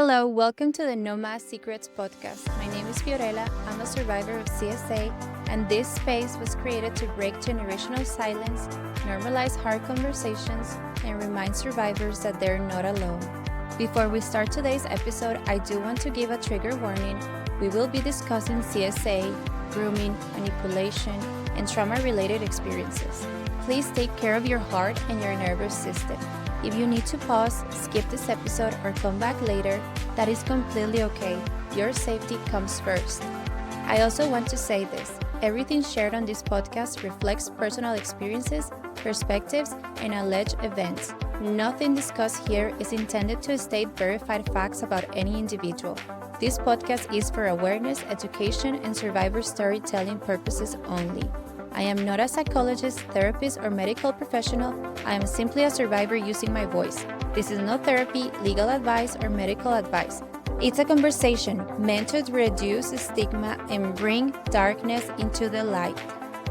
Hello, welcome to the Más Secrets podcast. My name is Fiorella. I'm a survivor of CSA, and this space was created to break generational silence, normalize hard conversations, and remind survivors that they're not alone. Before we start today's episode, I do want to give a trigger warning. We will be discussing CSA, grooming, manipulation, and trauma-related experiences. Please take care of your heart and your nervous system. If you need to pause, skip this episode, or come back later, that is completely okay. Your safety comes first. I also want to say this. Everything shared on this podcast reflects personal experiences, perspectives, and alleged events. Nothing discussed here is intended to state verified facts about any individual. This podcast is for awareness, education, and survivor storytelling purposes only. I am not a psychologist, therapist, or medical professional. I am simply a survivor using my voice. This is no therapy, legal advice, or medical advice. It's a conversation meant to reduce stigma and bring darkness into the light.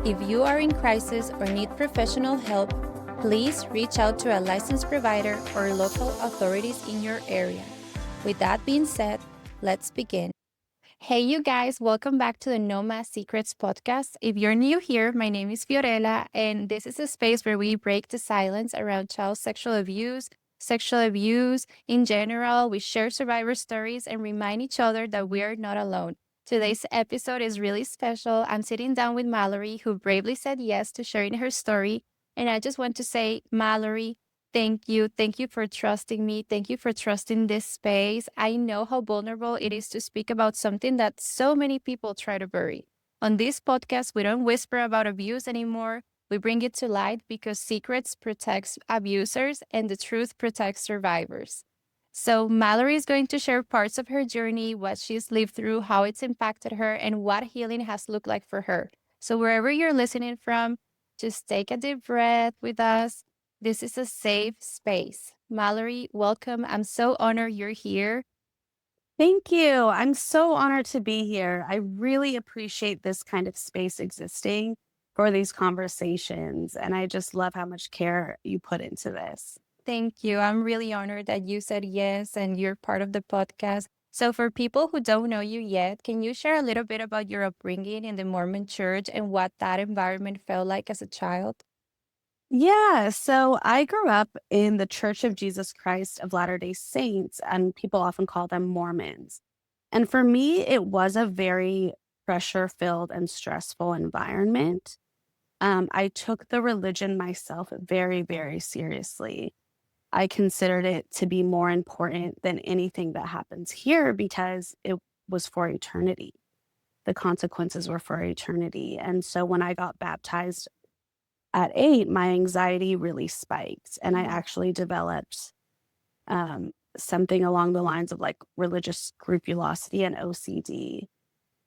If you are in crisis or need professional help, please reach out to a licensed provider or local authorities in your area. With that being said, let's begin. Hey, you guys, welcome back to the Más Secrets podcast. If you're new here, my name is Fiorella, and this is a space where we break the silence around child sexual abuse in general. We share survivor stories and remind each other that we are not alone. Today's episode is really special. I'm sitting down with Mallory, who bravely said yes to sharing her story. And I just want to say, Mallory, thank you. Thank you for trusting me. Thank you for trusting this space. I know how vulnerable it is to speak about something that so many people try to bury. On this podcast, we don't whisper about abuse anymore. We bring it to light because secrets protects abusers and the truth protects survivors. So Mallory is going to share parts of her journey, what she's lived through, how it's impacted her, and what healing has looked like for her. So wherever you're listening from, just take a deep breath with us. This is a safe space. Mallory, welcome. I'm so honored you're here. Thank you. I'm so honored to be here. I really appreciate this kind of space existing for these conversations. And I just love how much care you put into this. Thank you. I'm really honored that you said yes and you're part of the podcast. So, for people who don't know you yet, can you share a little bit about your upbringing in the Mormon church and what that environment felt like as a child? Yeah. So I grew up in the Church of Jesus Christ of Latter-day Saints, and people often call them Mormons. And for me, it was a very pressure-filled and stressful environment. I took the religion myself very, very seriously. I considered it to be more important than anything that happens here because it was for eternity. The consequences were for eternity. And so when I got baptized at 8, my anxiety really spiked. And I actually developed something along the lines of like religious scrupulosity and OCD.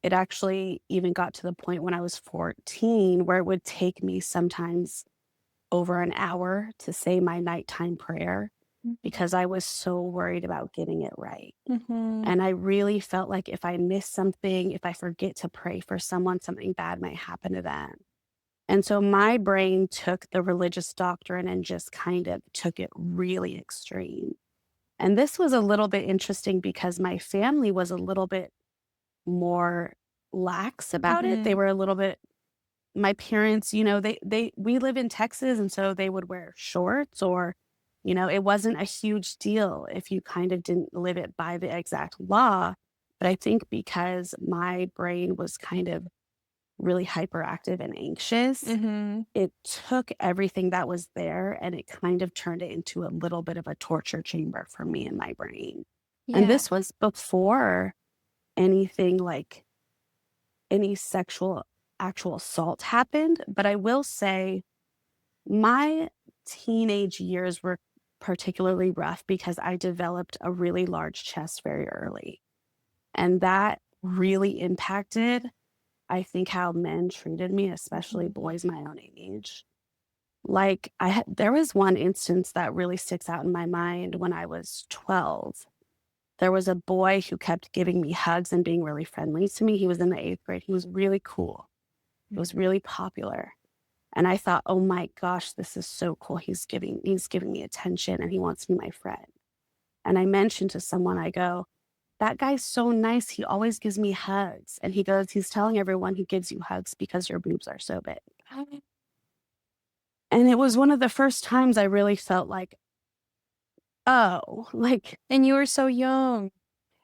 It actually even got to the point when I was 14 where it would take me sometimes over an hour to say my nighttime prayer because I was so worried about getting it right. Mm-hmm. And I really felt like if I miss something, if I forget to pray for someone, something bad might happen to them. And so my brain took the religious doctrine and just kind of took it really extreme. And this was a little bit interesting because my family was a little bit more lax about it. They were a little bit, my parents, we live in Texas, and so they would wear shorts or, it wasn't a huge deal if you kind of didn't live it by the exact law. But I think because my brain was kind of really hyperactive and anxious, it took everything that was there and it kind of turned it into a little bit of a torture chamber for me and my brain. Yeah. And this was before anything like any actual assault happened. But I will say my teenage years were particularly rough because I developed a really large chest very early. And that really impacted, I think, how men treated me, especially boys my own age. Like there was one instance that really sticks out in my mind when I was 12. There was a boy who kept giving me hugs and being really friendly to me. He was in the 8th grade. He was really cool. He was really popular. And I thought, oh my gosh, this is so cool. He's giving me attention and he wants to be my friend. And I mentioned to someone, I go, that guy's so nice. He always gives me hugs. And he goes, he's telling everyone he gives you hugs because your boobs are so big. And it was one of the first times I really felt like, oh, like, And you were so young.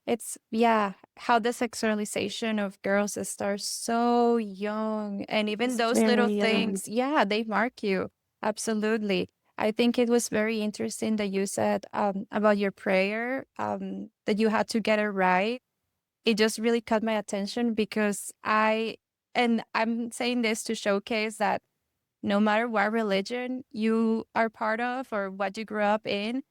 It's yeah, how the sexualization of girls starts so young. And even it's those little very young. things, yeah, they mark you. Absolutely. I think it was very interesting that you said about your prayer, that you had to get it right. It just really caught my attention because and I'm saying this to showcase that no matter what religion you are part of or what you grew up in,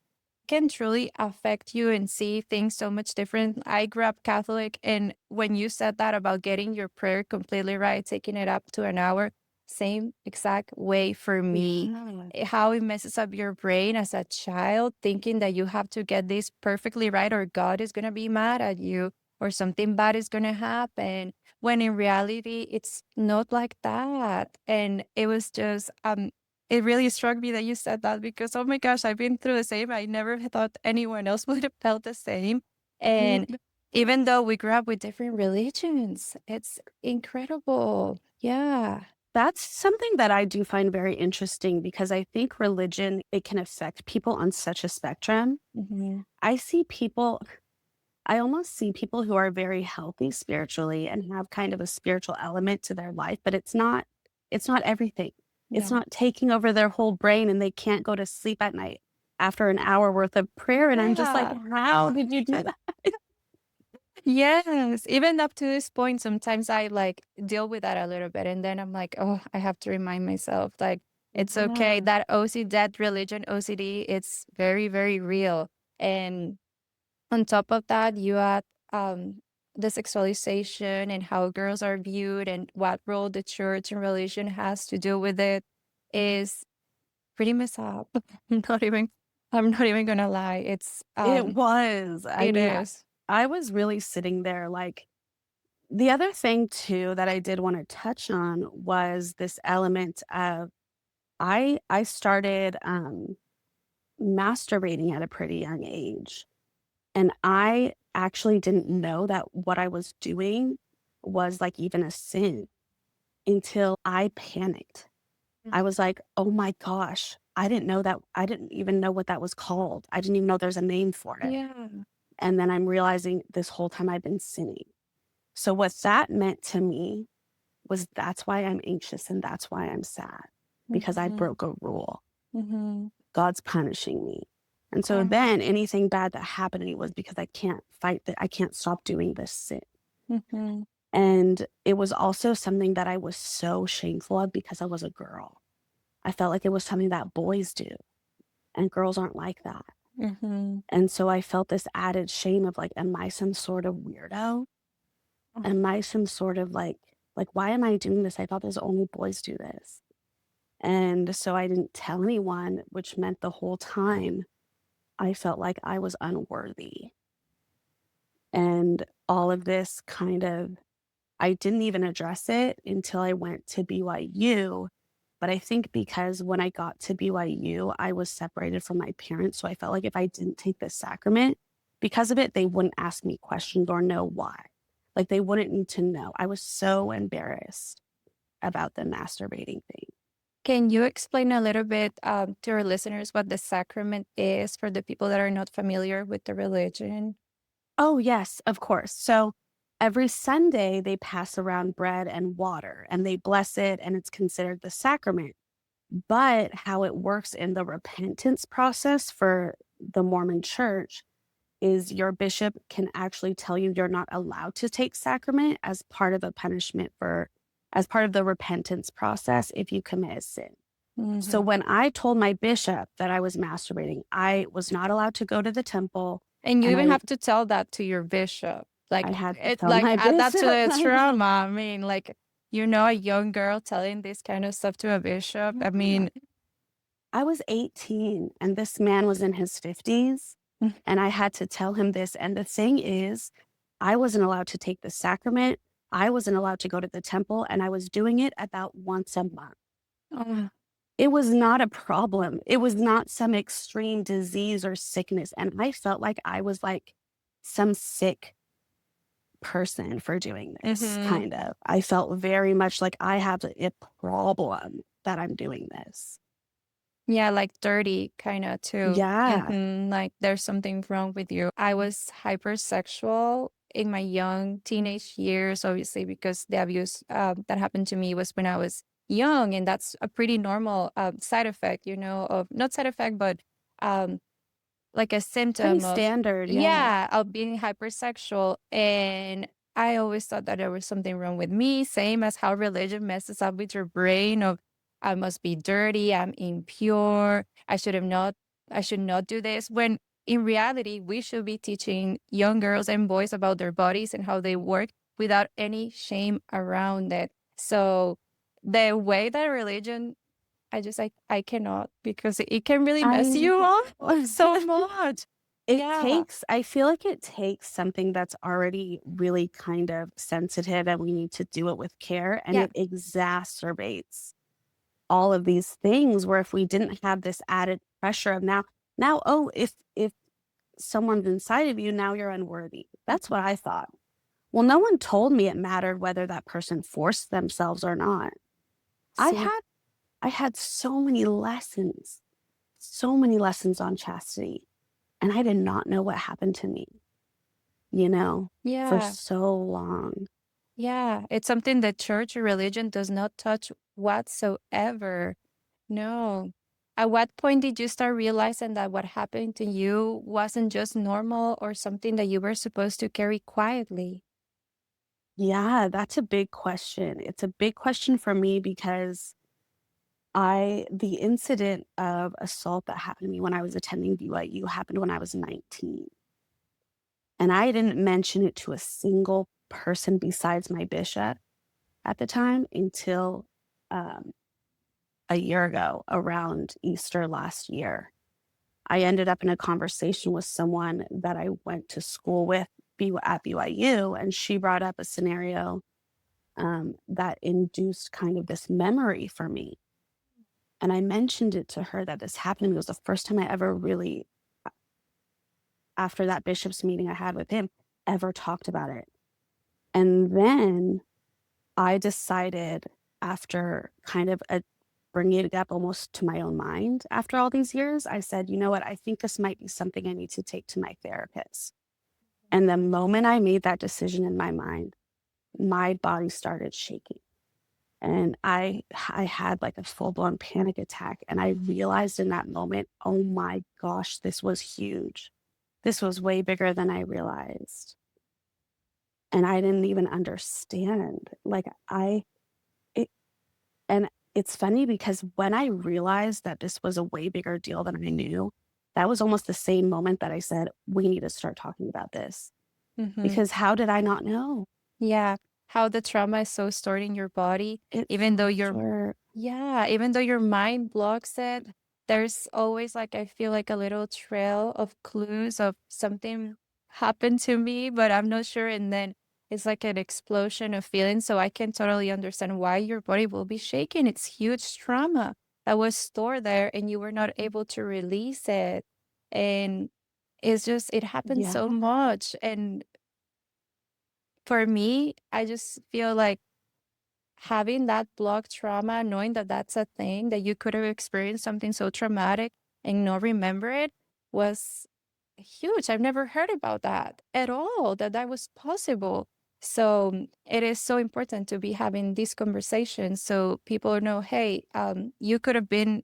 can truly affect you and see things so much different. I grew up Catholic, and when you said that about getting your prayer completely right, taking it up to an hour, same exact way for me. Yeah. How it messes up your brain as a child, thinking that you have to get this perfectly right or God is going to be mad at you or something bad is going to happen. When in reality, it's not like that. And it was just, it really struck me that you said that because, oh my gosh, I've been through the same. I never thought anyone else would have felt the same. And even though we grew up with different religions, it's incredible. Yeah. That's something that I do find very interesting because I think religion, it can affect people on such a spectrum. Hmm. I see people, I almost see people who are very healthy spiritually and have kind of a spiritual element to their life, but it's not everything. It's No. not taking over their whole brain and they can't go to sleep at night after an hour worth of prayer. And I'm just like, Yeah. how did you do that? Yes. Even up to this point, sometimes I like deal with that a little bit. And then I'm like, oh, I have to remind myself, like, it's okay. Yeah. That that religion OCD, it's very, very real. And on top of that, you add the sexualization and how girls are viewed and what role the church and religion has to do with it is pretty messed up. I'm not even I'm not even gonna lie. It was. I It mean, is. I was really sitting there like, the other thing too that I did want to touch on was this element of I started masturbating at a pretty young age. And I actually didn't know that what I was doing was like even a sin until I panicked. I was like, "Oh my gosh, I didn't know that. I didn't even know what that was called. I didn't even know there's a name for it." Yeah. And then I'm realizing this whole time I've been sinning. So what that meant to me was that's why I'm anxious and that's why I'm sad because I Mhm. broke a rule. Mhm. God's punishing me. And so Oh. then anything bad that happened to me was because I can't fight that. I can't stop doing this sin. Mhm. And it was also something that I was so shameful of because I was a girl. I felt like it was something that boys do and girls aren't like that. Mhm. And so I felt this added shame of like, am I some sort of weirdo? Oh. Am I some sort of like, why am I doing this? I thought this only boys do this. And so I didn't tell anyone, which meant the whole time I felt like I was unworthy. And all of this kind of, I didn't even address it until I went to BYU. But I think because when I got to BYU, I was separated from my parents. So I felt like if I didn't take the sacrament, because of it, they wouldn't ask me questions or know why. Like they wouldn't need to know. I was so embarrassed about the masturbating thing. Can you explain a little bit to our listeners what the sacrament is for the people that are not familiar with the religion? Oh, yes, of course. So every Sunday, they pass around bread and water and they bless it, and it's considered the sacrament. But how it works in the repentance process for the Mormon church is your bishop can actually tell you you're not allowed to take sacrament as part of a punishment as part of the repentance process if you commit a sin. So Mhm. when I told my bishop that I was masturbating, I was not allowed to go to the temple And you and even have to tell that to your bishop. I Like had to it tell like my add that to bishop. the I know. trauma. I mean, like a young girl telling this kind of stuff to a bishop. I Yeah. mean, I was 18 and this man was in his 50s, and I had to tell him this. And the thing is, I wasn't allowed to take the sacrament. I wasn't allowed to go to the temple, and I was doing it about once a month. oh, It was not a problem. It was not some extreme disease or sickness. And I felt like I was like some sick person for doing this, Mm-hmm. kind of. I felt very much like I have a problem that I'm doing this. Yeah, like dirty kind of too. Yeah. Like there's something wrong with you. I was hypersexual in my young teenage years, obviously, because the abuse that happened to me was when I was young, and that's a pretty normal side effect, of not side effect, but um, like a Pretty symptom of, standard, yeah. yeah, of being hypersexual. And I always thought that there was something wrong with me, same as how religion messes up with your brain of I must be dirty, I'm impure, I should not do this. When in reality, we should be teaching young girls and boys about their bodies and how they work without any shame around it. So the way that religion I cannot because it can really mess I you up so much. Yeah. I feel like it takes something that's already really kind of sensitive and we need to do it with care, and Yeah. it exacerbates all of these things where if we didn't have this added pressure of now, oh, if someone's inside of you, now you're unworthy. That's what Mhm. I thought. Well, no one told me it mattered whether that person forced themselves or not. I See, had I had so many lessons on chastity, and I did not know what happened to me, you know, for yeah. so long. Yeah. It's something that church or religion does not touch whatsoever. No. At what point did you start realizing that what happened to you wasn't just normal or something that you were supposed to carry quietly? Yeah, that's a big question. It's a big question for me because the incident of assault that happened to me when I was attending BYU happened when I was 19. And I didn't mention it to a single person besides my bishop at the time until um, a year ago, around Easter last year. I ended up in a conversation with someone that I went to school with at BYU, and she brought up a scenario that induced kind of this memory for me. And I mentioned it to her that this happened to me. It was the first time I ever really, after that bishop's meeting I had with him, ever talked about it. And then I decided, after kind of bringing it up almost to my own mind after all these years, I said, you know what? I think this might be something I need to take to my therapist. And the moment I made that decision in my mind, my body started shaking. And I had like a full-blown panic attack, and I realized in that moment, "Oh my gosh, this was huge. This was way bigger than I realized." And I didn't even understand. Like, it and it's funny because when I realized that this was a way bigger deal than I knew, that was almost the same moment that I said, "We need to start talking about this." Mm-hmm. Because how did I not know? Yeah, how the trauma is so stored in your body, It's even though so your sure. yeah, even though your mind blocks it, there's always like I feel like a little trail of clues of something happened to me, but I'm not sure. And then it's like an explosion of feelings. So I can totally understand why your body will be shaking. It's huge trauma that was stored there and you were not able to release it. And it's just, it happens Yeah, so much. And for me, I just feel like having that block trauma, knowing that that's a thing, that you could have experienced something so traumatic and not remember it was huge. I've never heard about that at all, that that was possible. So it is so important to be having these conversations so people know, hey, you could have been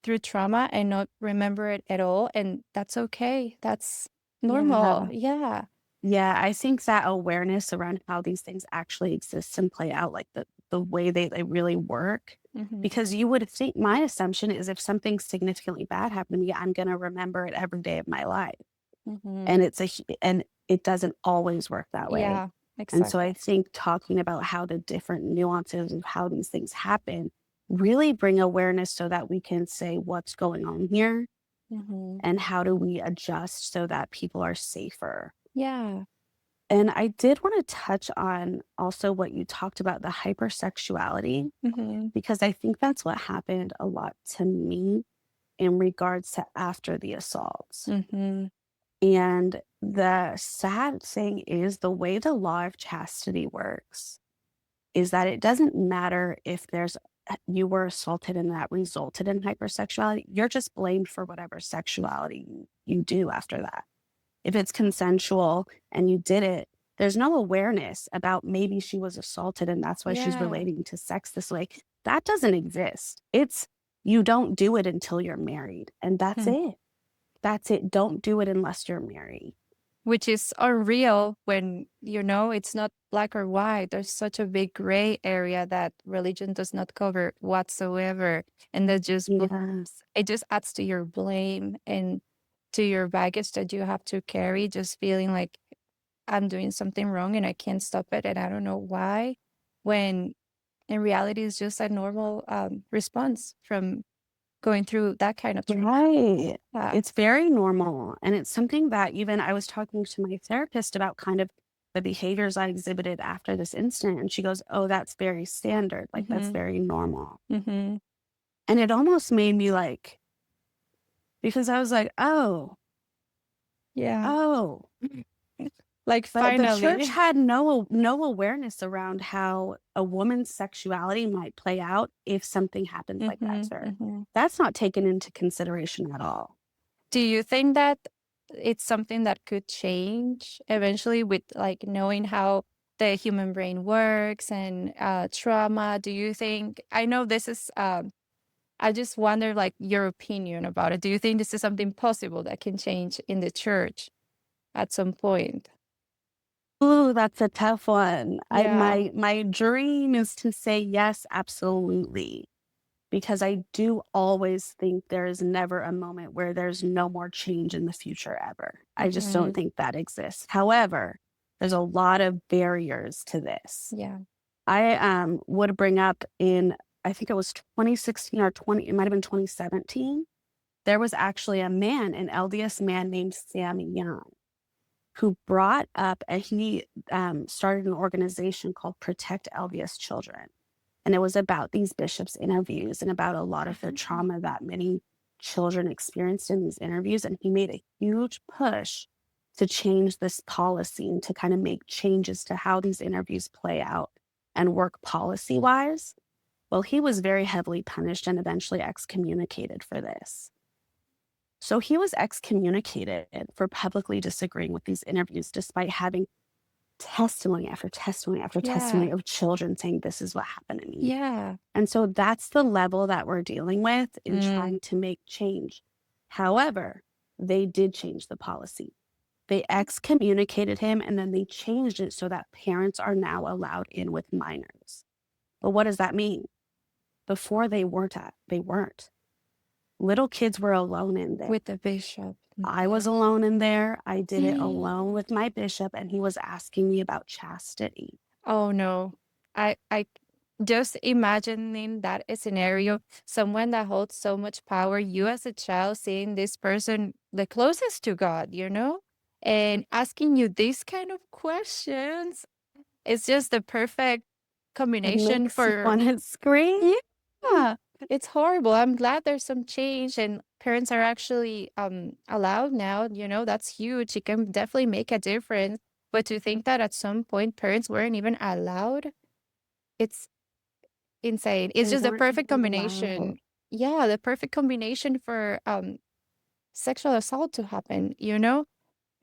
through trauma and not remember it at all. And that's okay. That's normal. yeah. Yeah. Yeah, I think that awareness around how these things actually exist and play out, like the way they really work, Hmm. because you would think my assumption is if something significantly bad happened to me, I'm gonna remember it every day of my life. Hmm. And and it doesn't always work that way. Yeah, And so exactly. I think talking about how the different nuances of how these things happen really bring awareness so that we can say what's going on here Hmm. and how do we adjust so that people are safer. Yeah. And I did want to touch on also what you talked about, the hypersexuality, Hmm. because I think that's what happened a lot to me in regards to after the assault. Mhm. And the sad thing is the way the law of chastity works is that it doesn't matter if you were assaulted and that resulted in hypersexuality. You're just blamed for whatever sexuality you do after that. If it's consensual and you did it, there's no awareness about maybe she was assaulted and that's why she's Yeah. relating to sex this way. That doesn't exist. It's you don't do it until you're married, and that's Hmm. it. That's it. Don't do it unless you're married. Which is unreal when, it's not black or white. There's such a big gray area that religion does not cover whatsoever. And that Yes. it just adds to your blame and to your baggage that you have to carry, just feeling like I'm doing something wrong and I can't stop it and I don't know why. When in reality, it's just a normal response from going through that kind of trauma. Right. Yeah. It's very normal. And it's something that even I was talking to my therapist about kind of the behaviors I exhibited after this incident. And she goes, "Oh, that's very standard. Like, that's Mm-hmm. very normal." Mm-hmm. And it almost made me like, because I was like, Yeah. oh, Like but the church finally. had no awareness around how a woman's sexuality might play out if something happens like that Mm-hmm. to her. Mm-hmm. That's not taken into consideration at all. Do you think that it's something that could change eventually with like knowing how the human brain works and trauma? Do you think, I know this is, I just wonder like your opinion about it. Do you think this is something possible that can change in the church at some point? Ooh, that's a tough one. I Yeah. my dream is to say yes, absolutely, because I do always think there is never a moment where there's no more change in the future ever. I just Hmm. don't think that exists. However, there's a lot of barriers to this. Yeah. I would bring up in I think it was 2016 or 20 it might have been 2017. There was actually a man, an LDS man named Sam Young who brought up and he started an organization called Protect LDS Children. And it was about these bishops' interviews and about a lot of the Mhm. trauma that many children experienced in these interviews. And he made a huge push to change this policy and to kind of make changes to how these interviews play out and work policy wise. Well, he was very heavily punished and eventually excommunicated for this. So he was excommunicated for publicly disagreeing with these interviews, despite having testimony after testimony after Yeah. testimony of children saying, "This is what happened to me." Yeah. And so that's the level that we're dealing with in Mm. trying to make change. However, they did change the policy. They excommunicated him and then they changed it so that parents are now allowed in with minors. But what does that mean? Before they weren't. Little kids were alone in there. With the bishop. I was Mhm. alone in there. I did it alone with my bishop, and he was asking me about chastity. Oh no. I just imagining that scenario, someone that holds so much power, you as a child seeing this person the closest to God, and asking you these kind of questions. It's just the perfect It combination makes you for. wanna scream. Yeah, it's horrible. I'm glad there's some change and parents are actually allowed now, that's huge. It can definitely make a difference. But to think that at some point parents weren't even allowed, it's insane. It's They just the weren't perfect even allowed. combination. Yeah, the perfect combination for sexual assault to happen.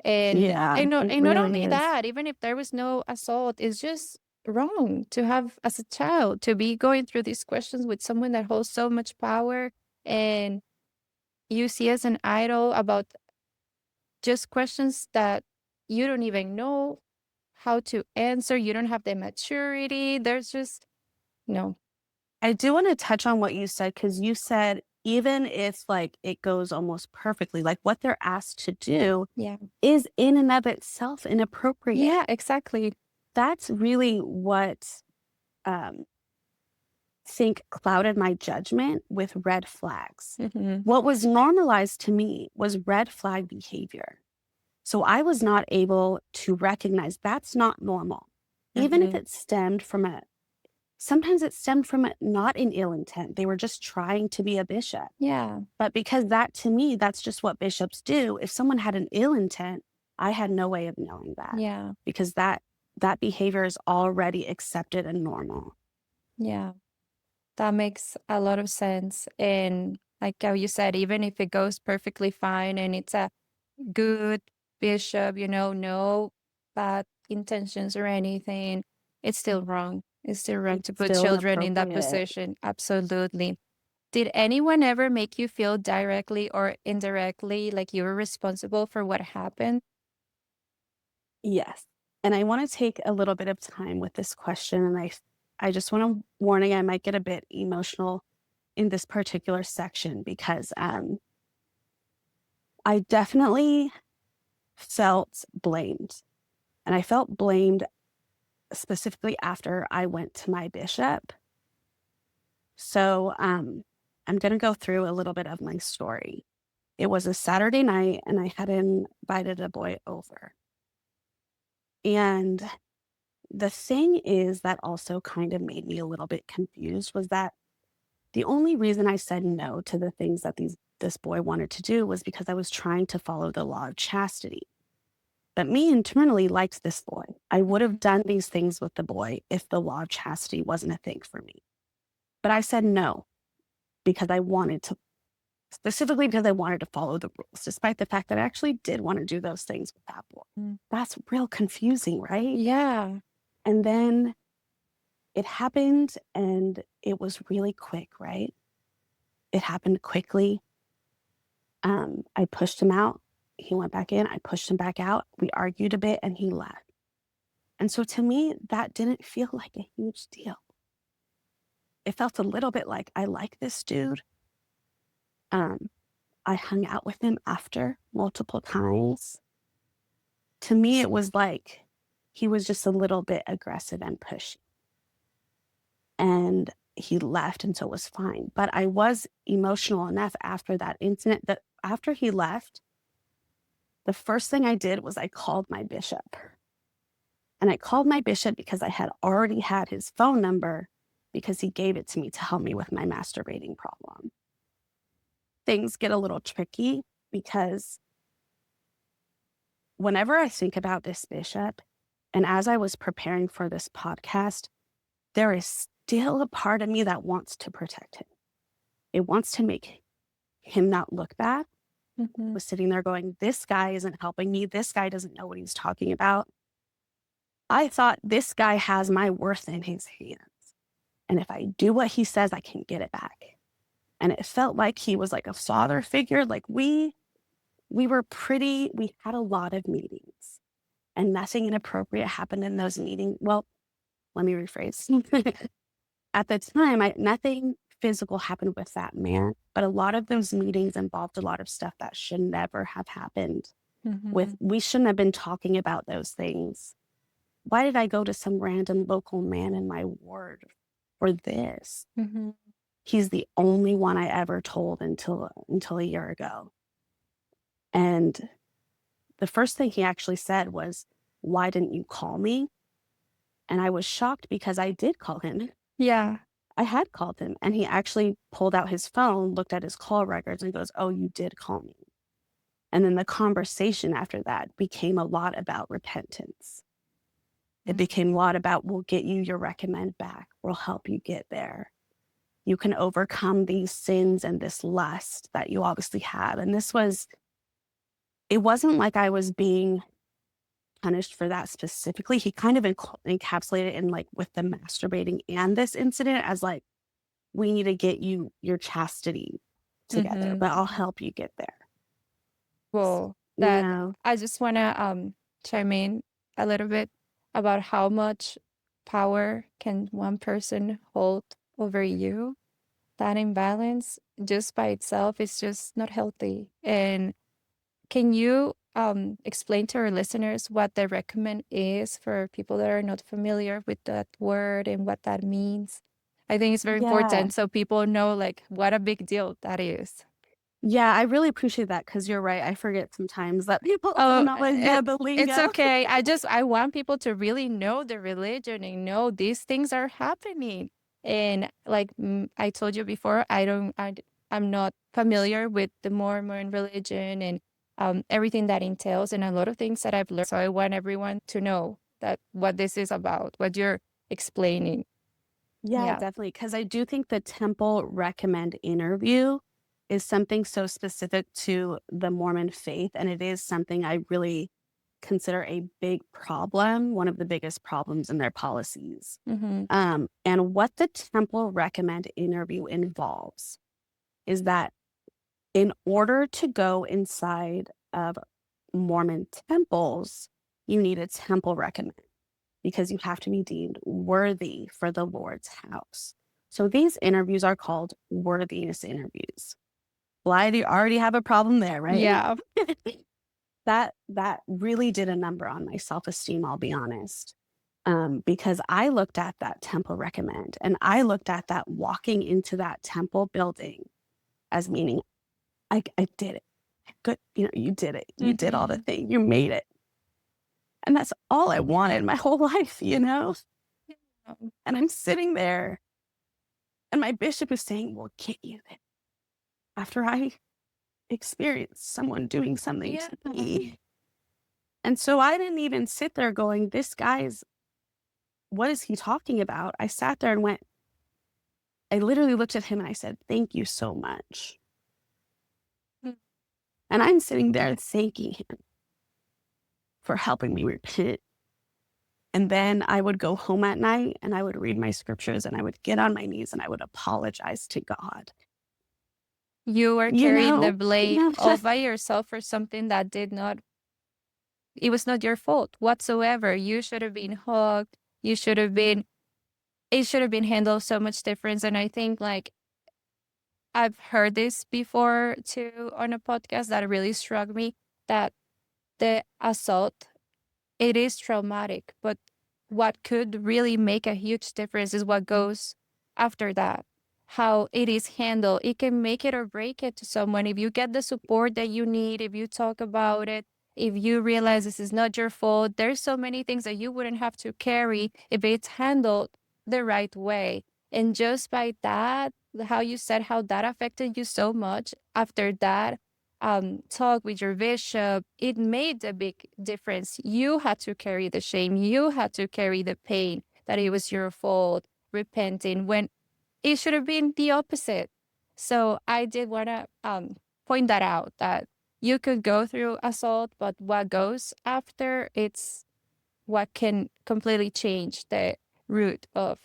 And Yeah, and not it and not really only is. that, even if there was no assault, it's just wrong to have as a child to be going through these questions with someone that holds so much power and you see as an idol about just questions that you don't even know how to answer. You don't have the maturity. There's just no. I do wanna touch on what you said because you said even if, like, it goes almost perfectly, like, what they're asked to do Yeah. is in and of itself inappropriate. Yeah, exactly. That's really what, um, think clouded my judgment with red flags. Hmm. What was normalized to me was red flag behavior. So I was not able to recognize that's not normal. Even if Hmm. it stemmed from a sometimes it stemmed from not an ill intent. They were just trying to be a bishop. Yeah. But because that to me, that's just what bishops do. If someone had an ill intent, I had no way of knowing that Yeah. because that behavior is already accepted and normal. Yeah. That makes a lot of sense. And like how you said, even if it goes perfectly fine and it's a good bishop, no bad intentions or anything, it's still wrong. It's still wrong It's to put still children in that inappropriate. position. Absolutely. Did anyone ever make you feel directly or indirectly like you were responsible for what happened? Yes. And I want to take a little bit of time with this question. And I just want to warning, I might get a bit emotional in this particular section because I definitely felt blamed. And I felt blamed specifically after I went to my bishop. So I'm going to go through a little bit of my story. It was a Saturday night, and I had invited a boy over. And the thing is that also kind of made me a little bit confused was that the only reason I said no to the things that this boy wanted to do was because I was trying to follow the law of chastity. But me internally liked this boy. I would have done these things with the boy if the law of chastity wasn't a thing for me. But I said no because I wanted to, specifically because I wanted to follow the rules, despite the fact that I actually did want to do those things with that boy. Mm. That's real confusing, right? Yeah. And then it happened and it was really quick, right? It happened quickly. I pushed him out. He went back in. I pushed him back out. We argued a bit and he left. And so to me, that didn't feel like a huge deal. It felt a little bit like I like this dude. Um, I hung out with him after multiple times. To me, it was like he was just a little bit aggressive and pushy. And he left, and so it was fine. But I was emotional enough after that incident that after he left, the first thing I did was I called my bishop. And I called my bishop because I had already had his phone number because he gave it to me to help me with my masturbating problem. Things get a little tricky because whenever I think about this bishop, and as I was preparing for this podcast, there is still a part of me that wants to protect him. It wants to make him not look bad. I Mhm. was sitting there going, this guy isn't helping me. This guy doesn't know what he's talking about. I thought this guy has my worth in his hands. And if I do what he says, I can get it back. And it felt like he was like a father figure. Like we had a lot of meetings and nothing inappropriate happened in those meetings. Well, let me rephrase. At the time, nothing physical happened with that man, but a lot of those meetings involved a lot of stuff that should never have happened. Mhm. We shouldn't have been talking about those things. Why did I go to some random local man in my ward for this? Mhm. He's the only one I ever told until a year ago. And the first thing he actually said was, "Why didn't you call me?" And I was shocked because I did call him. Yeah. I had called him, and he actually pulled out his phone, looked at his call records, and goes, "Oh, you did call me." And then the conversation after that became a lot about repentance. It Mm. became a lot about, "We'll get you your recommend back. We'll help you get there. You can overcome these sins and this lust that you obviously have." And it wasn't like I was being punished for that specifically. He kind of encapsulated in like with the masturbating and this incident as like, we need to get you your chastity together, Mhm. but I'll help you get there. Well, You that know? I just wanna chime in a little bit about how much power can one person hold over you. That imbalance just by itself is just not healthy. And can you explain to our listeners what the recommend is for people that are not familiar with that word and what that means? I think it's very Yeah. important so people know like what a big deal that is. Yeah, I really appreciate that because you're right. I forget sometimes that people Oh, don't always know the it's lingo. okay. I want people to really know the religion and know these things are happening. And like I told you before, I'm not familiar with the Mormon religion and everything that entails, and a lot of things that I've learned. So I want everyone to know that what this is about, what you're explaining. Yeah, Yeah. definitely. Because I do think the temple recommend interview is something so specific to the Mormon faith. And it is something I really consider a big problem, one of the biggest problems in their policies. Mm-hmm. And what the temple recommend interview involves is that in order to go inside of Mormon temples, you need a temple recommend because you have to be deemed worthy for the Lord's house. So these interviews are called worthiness interviews. Well, I already have a problem there, right? Yeah. That really did a number on my self-esteem, I'll be honest. Because I looked at that temple recommend and I looked at that walking into that temple building as meaning I did it. Good, you did it. You did all the Mm-hmm. thing. You made it. And that's all I wanted my whole life. And I'm sitting there and my bishop is saying, "We'll get you there." After I experienced someone doing something Yeah. to me. And so I didn't even sit there going, "This guy's, what is he talking about?" I sat there and went, I literally looked at him and I said, "Thank you so much." And I'm sitting there thanking him for helping me repent. And then I would go home at night and I would read my scriptures and I would get on my knees and I would apologize to God. You were You carrying the know, blame no, all by yourself for something that it was not your fault whatsoever. You should have been hugged. It should have been handled so much different. And I think like I've heard this before too on a podcast that really struck me that the assault, it is traumatic, but what could really make a huge difference is what goes after that. How it is handled. It can make it or break it to someone. If you get the support that you need, if you talk about it, if you realize this is not your fault, there's so many things that you wouldn't have to carry if it's handled the right way. And just by that, how you said how that affected you so much after that talk with your bishop, it made a big difference. You had to carry the shame. You had to carry the pain that it was your fault, repenting when it should have been the opposite. So I did want to point that out that you could go through assault, but what goes after, it's what can completely change the root of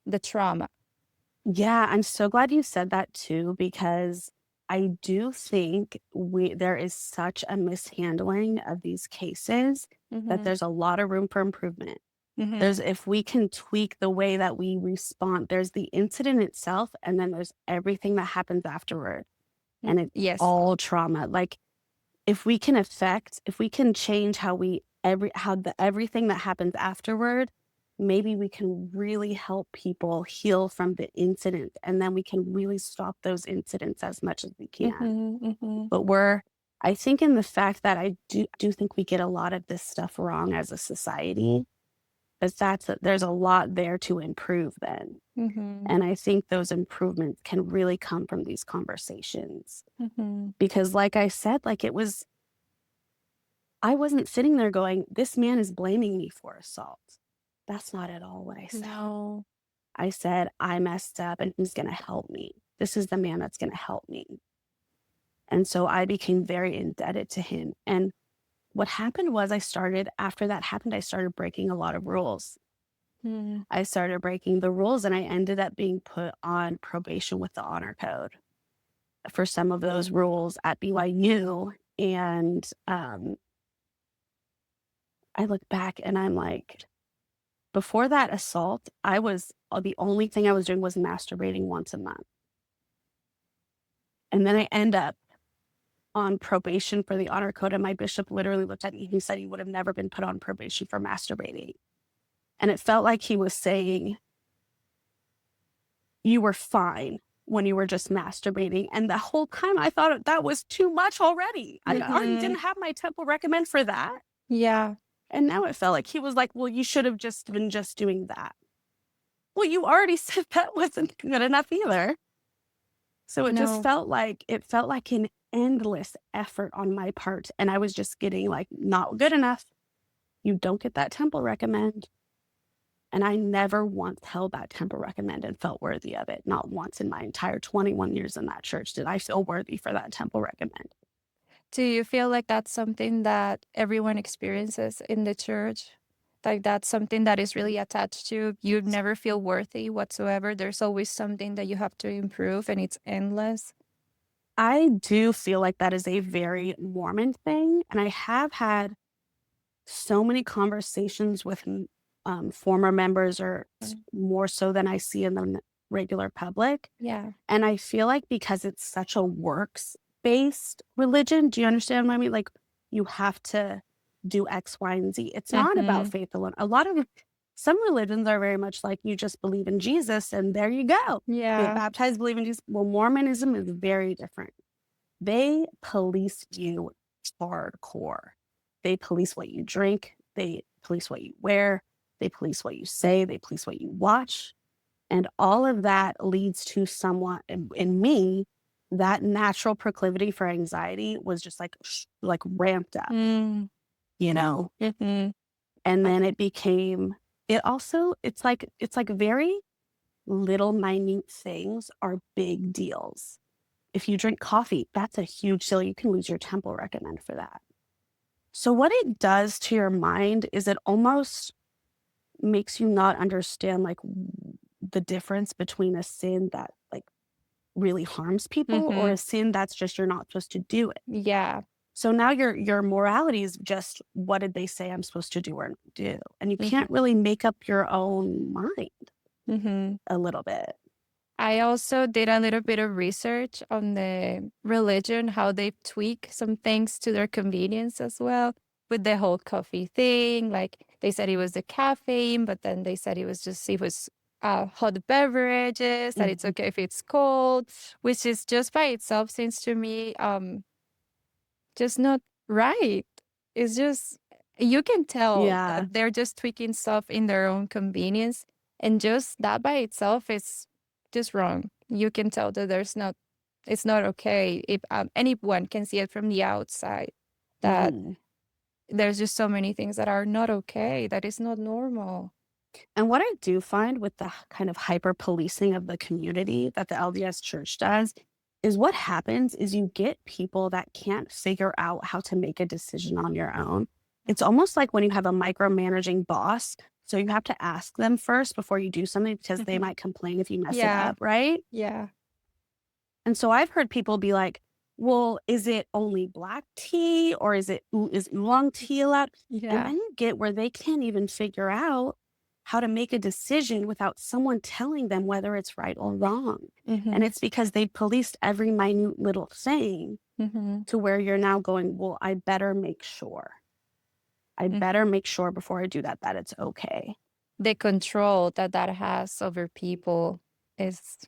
the trauma. yeah, I'm so glad you said that too, because I do think there is such a mishandling of these cases that Mm-hmm. there's a lot of room for improvement. Mm-hmm. There's if we can tweak the way that we respond, there's the incident itself, and then there's everything that happens afterward. And it's Yes. all trauma. Like if we can change everything that happens afterward, maybe we can really help people heal from the incident, and then we can really stop those incidents as much as we can. Mm-hmm. Mm-hmm. But I think in the fact that I do think we get a lot of this stuff wrong as a society, but there's a lot there to improve then. Mm-hmm. And I think those improvements can really come from these conversations. Mm-hmm. Because like I said, I wasn't sitting there going, "This man is blaming me for assault." That's not at all what I said. No. I said, "I messed up and he's going to help me. This is the man that's going to help me." And so I became very indebted to him. And what happened was after that happened, I started breaking a lot of rules. Mm. I started breaking the rules and I ended up being put on probation with the honor code for some of those rules at BYU. And I look back and I'm like, before that assault, the only thing I was doing was masturbating once a month. And then I end up on probation for the honor code. And my bishop literally looked at me. He said he would have never been put on probation for masturbating. And it felt like he was saying, "You were fine. when you were just masturbating. And the whole time I thought that was too much already. I already Mm-hmm. didn't have my temple recommend for that. Yeah. And now it felt like he was like, well, you should have just been just doing that. Well, you already said that wasn't good enough either. So it just No. felt like an endless effort on my part. And I was just getting like, not good enough. You don't get that temple recommend. And I never once held that temple recommend and felt worthy of it. Not once in my entire 21 years in that church did I feel worthy for that temple recommend. Do you feel like that's something that everyone experiences in the church? Like that's something that is really attached to you never feel worthy whatsoever. There's always something that you have to improve and it's endless. I do feel like that is a very Mormon thing. And I have had so many conversations with former members, or Mm. more so than I see in the regular public. Yeah. And I feel like because it's such a works based religion, do you understand what I mean? Like you have to do X, Y, and Z. It's not about Mhm. faith alone. Some religions are very much like you just believe in Jesus and there you go. Get Yeah. baptized, believe in Jesus. Well, Mormonism is very different. They police you hardcore. They police what you drink. They police what you wear. They police what you say. They police what you watch. And all of that leads to somewhat, in me, that natural proclivity for anxiety was just like ramped up, Mm. you know? Mhm. And I then it's like very little minute things are big deals. If you drink coffee, that's a huge deal. You can lose your temple recommend for that. So what it does to your mind is it almost makes you not understand like the difference between a sin that like really harms people or Mhm. a sin that's just you're not supposed to do it. Yeah. So now your morality is just what did they say I'm supposed to do or not do? And you Mhm. can't really make up your own mind Mhm. a little bit. I also did a little bit of research on the religion, how they tweak some things to their convenience as well with the whole coffee thing. Like they said it was the caffeine, but then they said it was hot beverages, that it's Mhm. okay if it's cold, which is just by itself seems to me just not right. It's just you can tell Yeah. that they're just tweaking stuff in their own convenience, and just that by itself is just wrong. You can tell that it's not okay if anyone can see it from the outside that Mhm. there's just so many things that are not okay, that is not normal. And what I do find with the kind of hyper policing of the community that the LDS church does is what happens is you get people that can't figure out how to make a decision on your own. It's almost like when you have a micromanaging boss. So you have to ask them first before you do something because they Mhm. might complain if you mess it Yeah, up, right? yeah, And so I've heard people be like, well, is it only black tea or is oolong tea allowed? And yeah. then you get where they can't even figure out how to make a decision without someone telling them whether it's right or wrong. And Mhm, it's because they policed every minute little thing mhm, to where you're now going, well, I better make sure. I better mhm. make sure before I do that, that it's okay. The control that that has over people is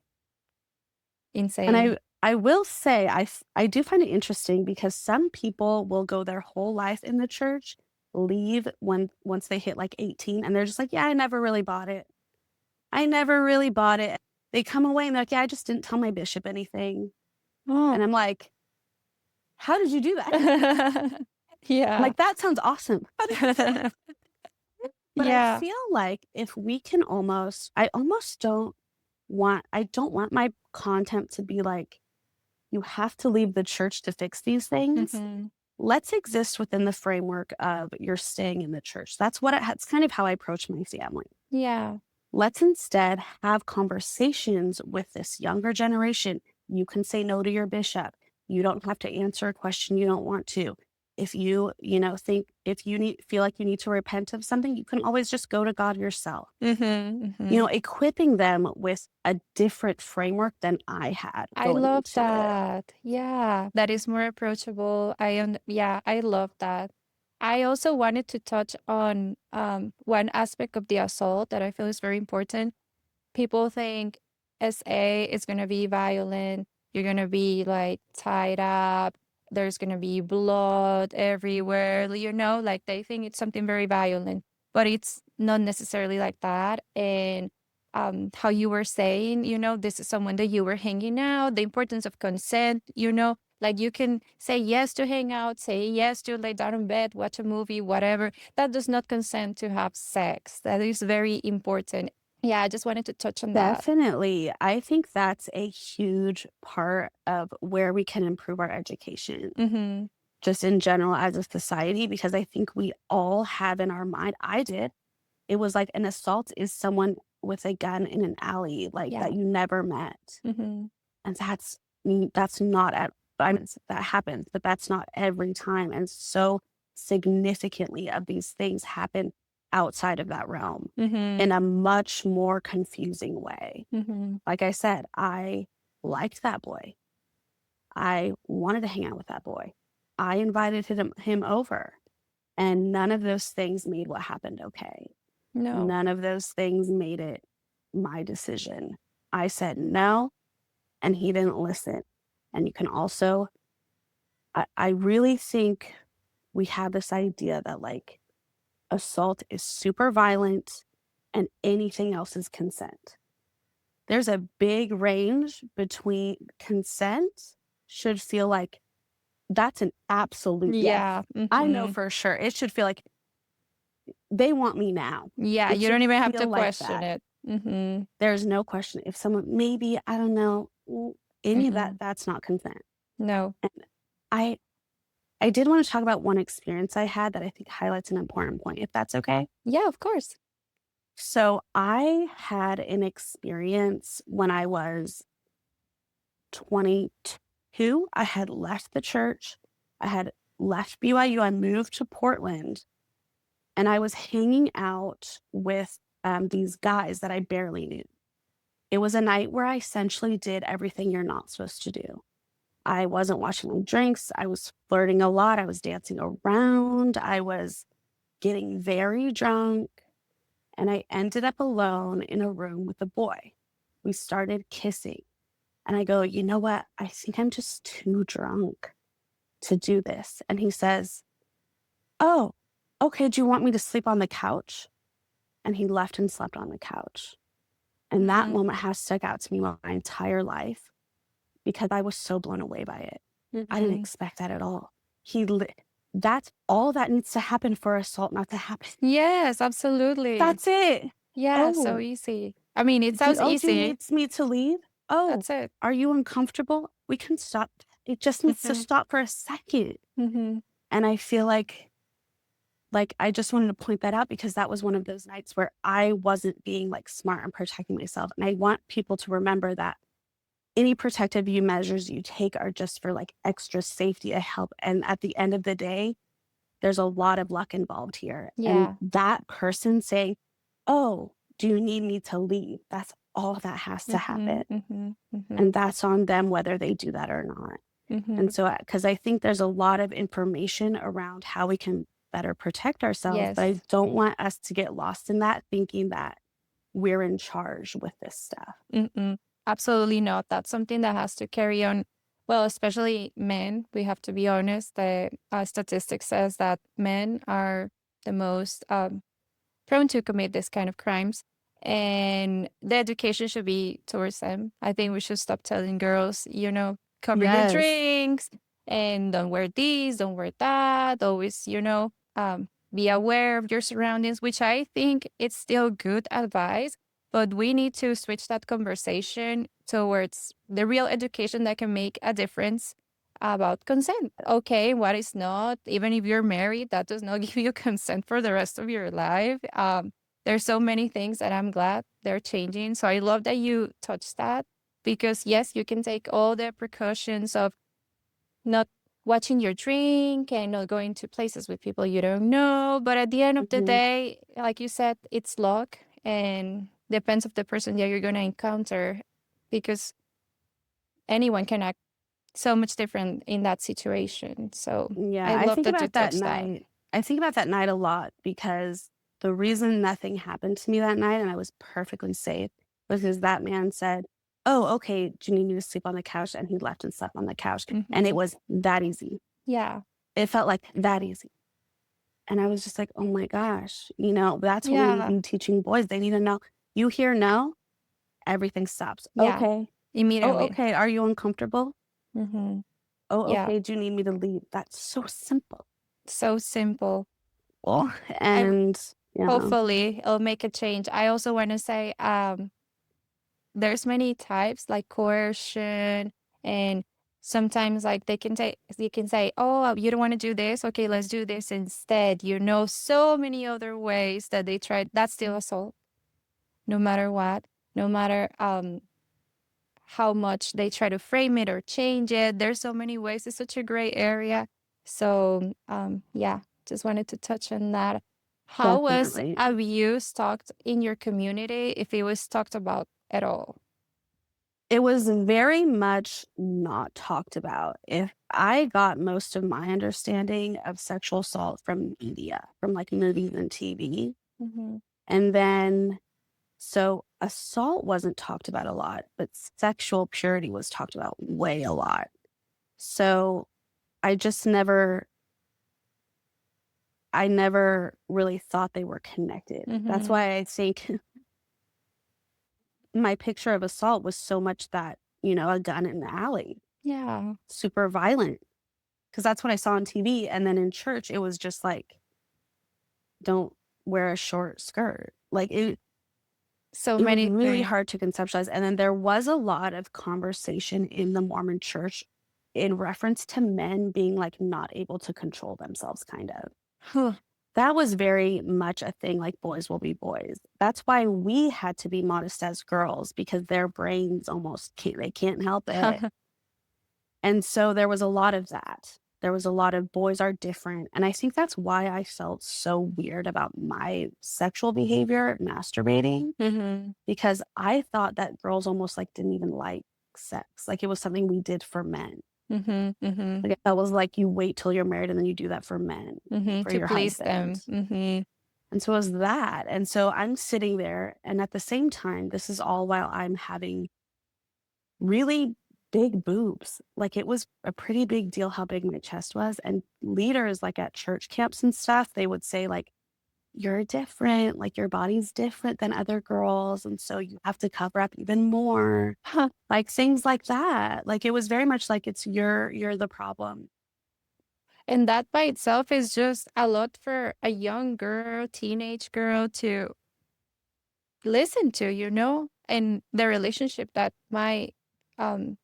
And insane. I will say I do find it interesting because some people will go their whole life in the church, leave once they hit like 18 and they're just like, "Yeah, I never really bought it. I never really bought it." They come away and they're like, "Yeah, I just didn't tell my bishop anything." And Oh. I'm like, "How did you do that?" I'm Yeah. like, "That sounds awesome. How did you do it?" But I Yeah. feel like if we can almost I don't want my content to be like, you have to leave the church to fix these things. Mhm. Let's exist within the framework of you're staying in the church. That's kind of how I approach my family. Yeah. Let's instead have conversations with this younger generation. You can say no to your bishop. You don't have to answer a question you don't want to. If if you feel like you need to repent of something, you can always just go to God yourself. Mhm, mhm. Equipping them with a different framework than I had I going love into it. that. Yeah, that is more approachable. Yeah, I love that. I also wanted to touch on one aspect of the assault that I feel is very important. People think SA is going to be violent. You're going to be like tied up. There's going to be blood everywhere, like they think it's something very violent, but it's not necessarily like that. And how you were saying, this is someone that you were hanging out, the importance of consent, like you can say yes to hang out, say yes to lay down in bed, watch a movie, whatever. That does not consent to have sex. That is very important. Yeah, I just wanted to touch on that. Definitely. I think that's a huge part of where we can improve our education, Mm-hmm. just in general as a society, because I think we all have in our mind, I did, it was like an assault is someone with a gun in an alley, like Yeah. that you never met. Mm-hmm. And that's not at, I mean, that happens, but that's not every time. And so significantly of these things happen outside of that realm Mm-hmm. in a much more confusing way. Mm-hmm. Like I said, I liked that boy. I wanted to hang out with that boy. I invited him over, and none of those things made what happened okay. No. None of those things made it my decision. I said no, and he didn't listen. And you can also, I really think we have this idea that like assault is super violent and anything else is consent. There's a big range between consent should feel like that's an absolute yes. Yeah. I know Mm-hmm. for sure. It should feel like they want me now. Yeah, It you should don't even have to feel like question that. it. Mm-hmm. There's no question. If someone, maybe, I don't know, any of that, Mm-mm. that's not consent. No. And I, I did want to talk about one experience I had that I think highlights an important point, if that's okay. Yeah, of course. So I had an experience when I was 22. I had left the church. I had left BYU. I moved to Portland and I was hanging out with these guys that I barely knew. It was a night where I essentially did everything you're not supposed to do. I wasn't washing my drinks. I was flirting a lot. I was dancing around. I was getting very drunk. And I ended up alone in a room with a boy. We started kissing. And I go, you know what? I think I'm just too drunk to do this. And he says, oh, okay. Do you want me to sleep on the couch? And he left and slept on the couch. And that Mm-hmm. moment has stuck out to me my entire life because I was so blown away by it. I didn't Mm-hmm. expect that at all. That's all that needs to happen for assault not to happen. Yes, absolutely. That's it. Yeah, so Oh, easy. I mean, it sounds do you easy. need me to leave? Oh, That's it. are you uncomfortable? We can stop. It just needs to Mm-hmm. stop for a second. Mm-hmm. And I feel like I just wanted to point that out because that was one of those nights where I wasn't being like smart and protecting myself. And I want people to remember that any protective measures you take are just for like extra safety to help. And at the end of the day, there's a lot of luck involved here. And Yeah. that person saying, oh, do you need me to leave? That's all that has to Mm-hmm. happen. Mm-hmm. Mm-hmm. And that's on them whether they do that or not. Mm-hmm. And so, because I think there's a lot of information around how we can better protect ourselves, but I Yes. don't want us to get lost in that thinking that we're in charge with this stuff. Mm-mm. Absolutely not. That's something that has to carry on. Well, especially men, we have to be honest. The statistics says that men are the most prone to commit this kind of crimes. And the education should be towards them. I think we should stop telling girls, cover your Yes. drinks and don't wear this, don't wear that. Always, be aware of your surroundings, which I think it's still good advice. But we need to switch that conversation towards the real education that can make a difference about consent. Okay, what is not? Even if you're married, that does not give you consent for the rest of your life. There's so many things that I'm glad they're changing. So I love that you touched that because yes, you can take all the precautions of not watching your drink and not going to places with people you don't know. But at the end of the Mhm. day, like you said, it's luck and depends of the person that you're going to encounter because anyone can act so much different in that situation. So Yeah, I I love think that you about that touched that. night. I think about that night a lot because the reason nothing happened to me that night and I was perfectly safe was because that man said, "Oh, okay, do you need me to sleep on the couch?" And he left and slept on the couch, and it Mhm. was that easy. Yeah. It felt like that easy. And I was just like, "Oh my gosh," that's what we need to Yeah. be teaching boys. They need to know, you hear no, everything stops. Yeah. "Okay. Oh, Immediately. okay. Are you uncomfortable? Mhm. Oh, Yeah. okay. Do you need me to leave?" That's so simple. So simple. Well, I and yeah. Hopefully it'll make a change. I also want to say there's many types like coercion, and sometimes like they can say, "Oh, you don't want to do this. Okay, let's do this instead." So many other ways that they try. That's still assault, no matter what, no matter how much they try to frame it or change it. There's so many ways. It's such a gray area. So, yeah, just wanted to touch on that. How was Definitely. abuse talked in your community, if it was talked about at all? It was very much not talked about. If I got most of my understanding of sexual assault from media, from, like, movies and TV, Mhm. and then so assault wasn't talked about a lot, but sexual purity was talked about way a lot. So, I just never I never really thought they were connected. That's Mhm. why I think my picture of assault was so much that, a gun in the alley, Yeah. super violent, because that's what I saw on TV, and then in church, it was just like, "Don't wear a short skirt." Like, So it was many really things. hard to conceptualize, and then there was a lot of conversation in the Mormon church in reference to men being, like, not able to control themselves, kind of. Huh. That was very much a thing, like, boys will be boys. That's why we had to be modest as girls because their brains almost can't help it. And so there was a lot of that. There was a lot of boys are different, and I think that's why I felt so weird about my sexual behavior, masturbating, Mhm. because I thought that girls almost, like, didn't even like sex, like, it was something we did for men. Mhm. Mhm. Like, that was like, you wait till you're married and then you do that for men, Mhm. for To your please husband. them. Mhm. And so it was that, and so I'm sitting there, and at the same time, this is all while I'm having really big boobs. Like, it was a pretty big deal how big my chest was, and leaders, like, at church camps and stuff, they would say, like, "You're different, like, your body's different than other girls, and so you have to cover up even more." Like, things like that. Like, it was very much like, it's you're the problem. And that by itself is just a lot for a young girl, teenage girl to listen to, and the relationship that might um,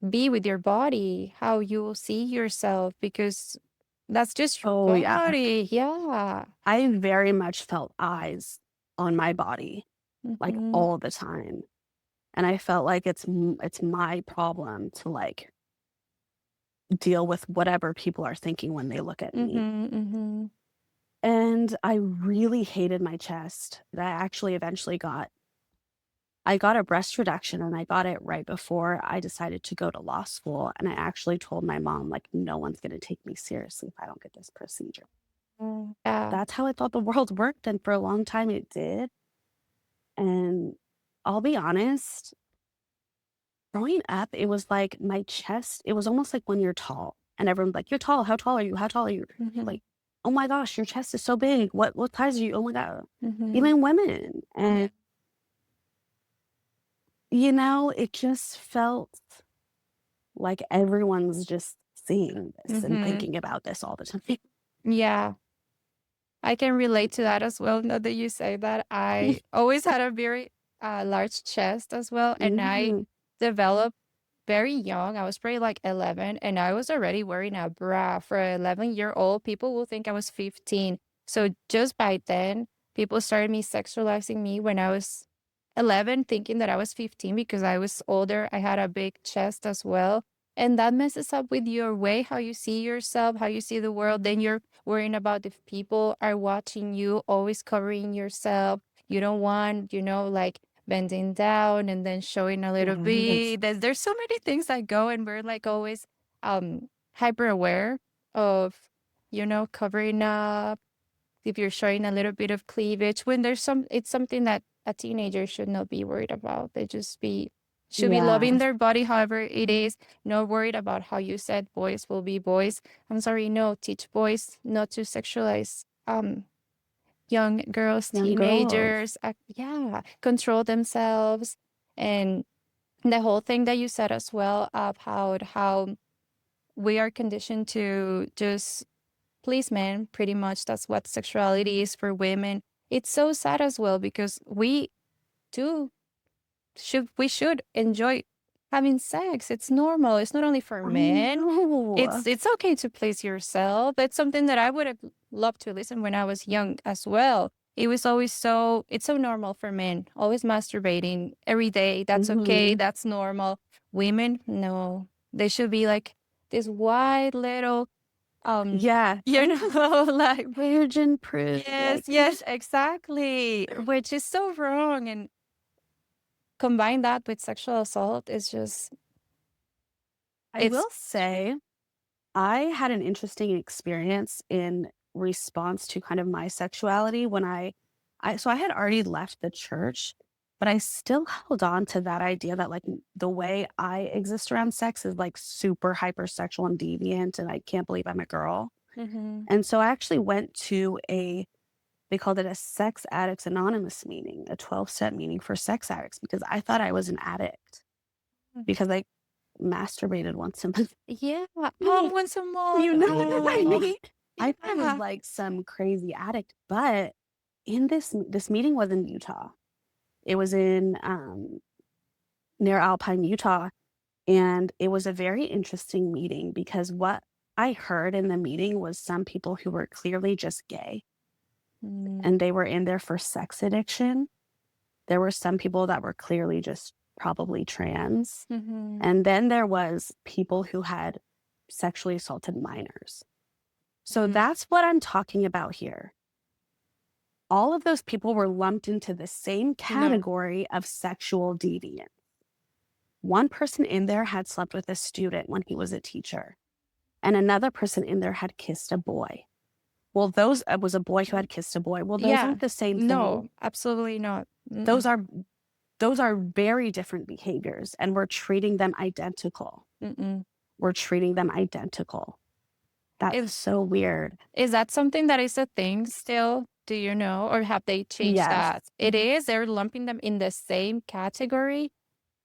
be with your body, how you will see yourself, because that's just your Oh, yeah. body. Yeah. I very much felt eyes on my body, like, Mm-hmm. all the time. And I felt like it's my problem to, like, deal with whatever people are thinking when they look at me. Mm-hmm. Mm-hmm. And I really hated my chest. I actually eventually I got a breast reduction, and I got it right before I decided to go to law school, and I actually told my mom, like, "No one's gonna take me seriously if I don't get this procedure." Yeah. That's how I thought the world worked, and for a long time it did. And I'll be honest, growing up, it was like my chest it was almost like when you're tall and everyone's like, "You're tall. How tall are you? How tall are you?" Mm-hmm. Like, "Oh my gosh, your chest is so big. What size are you? Oh my god." Mm-hmm. Even women. And, it just felt like everyone's just seeing this and Mm-hmm. thinking about this all the time. Yeah. I can relate to that as well. Now that you say that, I always had a very large chest as well, and I Mhm. developed very young. I was probably like 11, and I was already wearing a bra for an 11-year-old. People will think I was 15. So just by then, people started me sexualizing me when I was 11, thinking that I was 15 because I was older. I had a big chest as well. And that messes up with your way, how you see yourself, how you see the world. Then you're worrying about if people are watching you, always covering yourself. You don't want, like bending down and then showing a little Yes. bit. There's so many things that go, and we're like always hyper aware of, covering up if you're showing a little bit of cleavage when it's something that a teenager should not be worried about. They just should be Yeah. loving their body however it is, not worried about how you said boys will be boys. I'm sorry, no, teach boys not to sexualize young girls, Young girls. teenagers, yeah, control themselves. And the whole thing that you said as well about how we are conditioned to just please men, pretty much that's what sexuality is for women. It's so sad as well because do we should enjoy having sex. It's normal. It's not only for I men. know. It's okay to please yourself. It's something that I would have loved to listen when I was young as well. It was always it's so normal for men, always masturbating every day. That's okay. Mhm. That's normal. Women, no. They should be like this white little um Yeah. you know, like Virgin proof. yes, Like, yes, exactly. Which is so wrong. And combine that with sexual assault is just I it's will say I had an interesting experience in response to kind of my sexuality when I had already left the church, but I still held on to that idea that like the way I exist around sex is like super hypersexual and deviant, and I can't believe I'm a girl. mm-hmm. And so I actually went to they called it a Sex Addicts Anonymous meeting, a 12-step meeting for sex addicts, because I thought I was an addict because I masturbated once a month. Yeah. You Once a month. you know what I Oh, mean? I thought I was yeah. like some crazy addict, but in this meeting was in Utah. It was in near Alpine, Utah, and it was a very interesting meeting because what I heard in the meeting was some people who were clearly just gay Mm, and they were in there for sex addiction. There were some people that were clearly just probably trans. mm-hmm. And then there was people who had sexually assaulted minors. So Mm, that's what I'm talking about here. All of those people were lumped into the same no. category of sexual deviant. One person in there had slept with a student when he was a teacher, and another person in there had kissed a boy. Well, those was a boy who had kissed a boy. Well, those Yeah. aren't the same No, thing. absolutely not. Those Mm-mm. are those are very different behaviors, and we're treating them identical. Mm-mm. We're treating them identical. That's Is so weird. is that something that is a thing still? Do you know? Or have they changed Yes. that? It is? They're lumping them in the same category?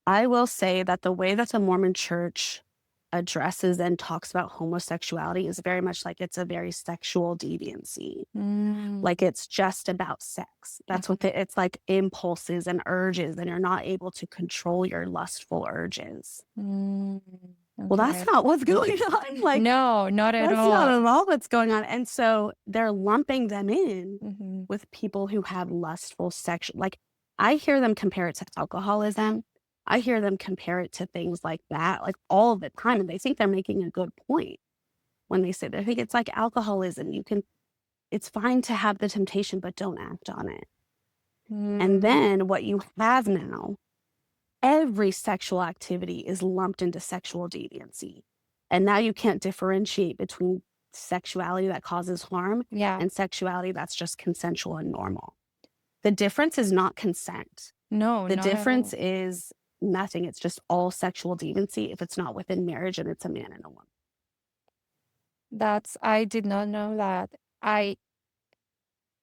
I will say that the way that the Mormon church addresses and talks about homosexuality is very much like it's a very sexual deviancy. Mm, Like it's just about sex. That's what mhm. it's like impulses and urges, and you're not able to control your lustful urges. Mm, Well, that's okay. not what's going on. Like, No, not at that's not all. at all what's going on. And so they're lumping them in Mhm. with people who have lustful sexual, like, I hear them compare it to alcoholism. I hear them compare it to things like that, like all the time. And they think they're making a good point when they say they think it's like alcoholism. It's fine to have the temptation, but don't act on it. And Mm, then what you have now, every sexual activity is lumped into sexual deviancy. And now you can't differentiate between sexuality that causes harm yeah. and sexuality that's just consensual and normal. The difference is not consent. No, The not at difference all. is nothing. It's just all sexual deviancy if it's not within marriage and it's a man and a woman. I did not know that. I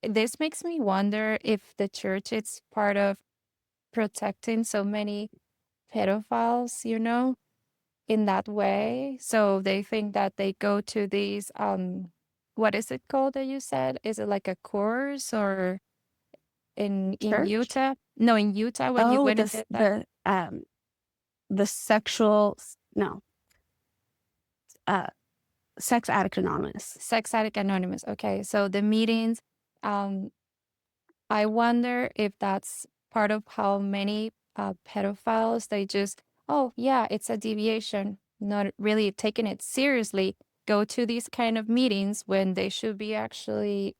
This makes me wonder if the church is part of protecting so many pedophiles, in that way. So they think that they go to these what is it called that you said? Is it like a course or in Church? Utah? No, in Utah when you Oh, went and did that the sexual no, uh Sex Addict Anonymous. Sex Addict Anonymous. Okay. So the meetings, um I wonder if that's part of how many pedophiles they just, oh, yeah, it's a deviation, not really taking it seriously, go to these kind of meetings when they should be actually,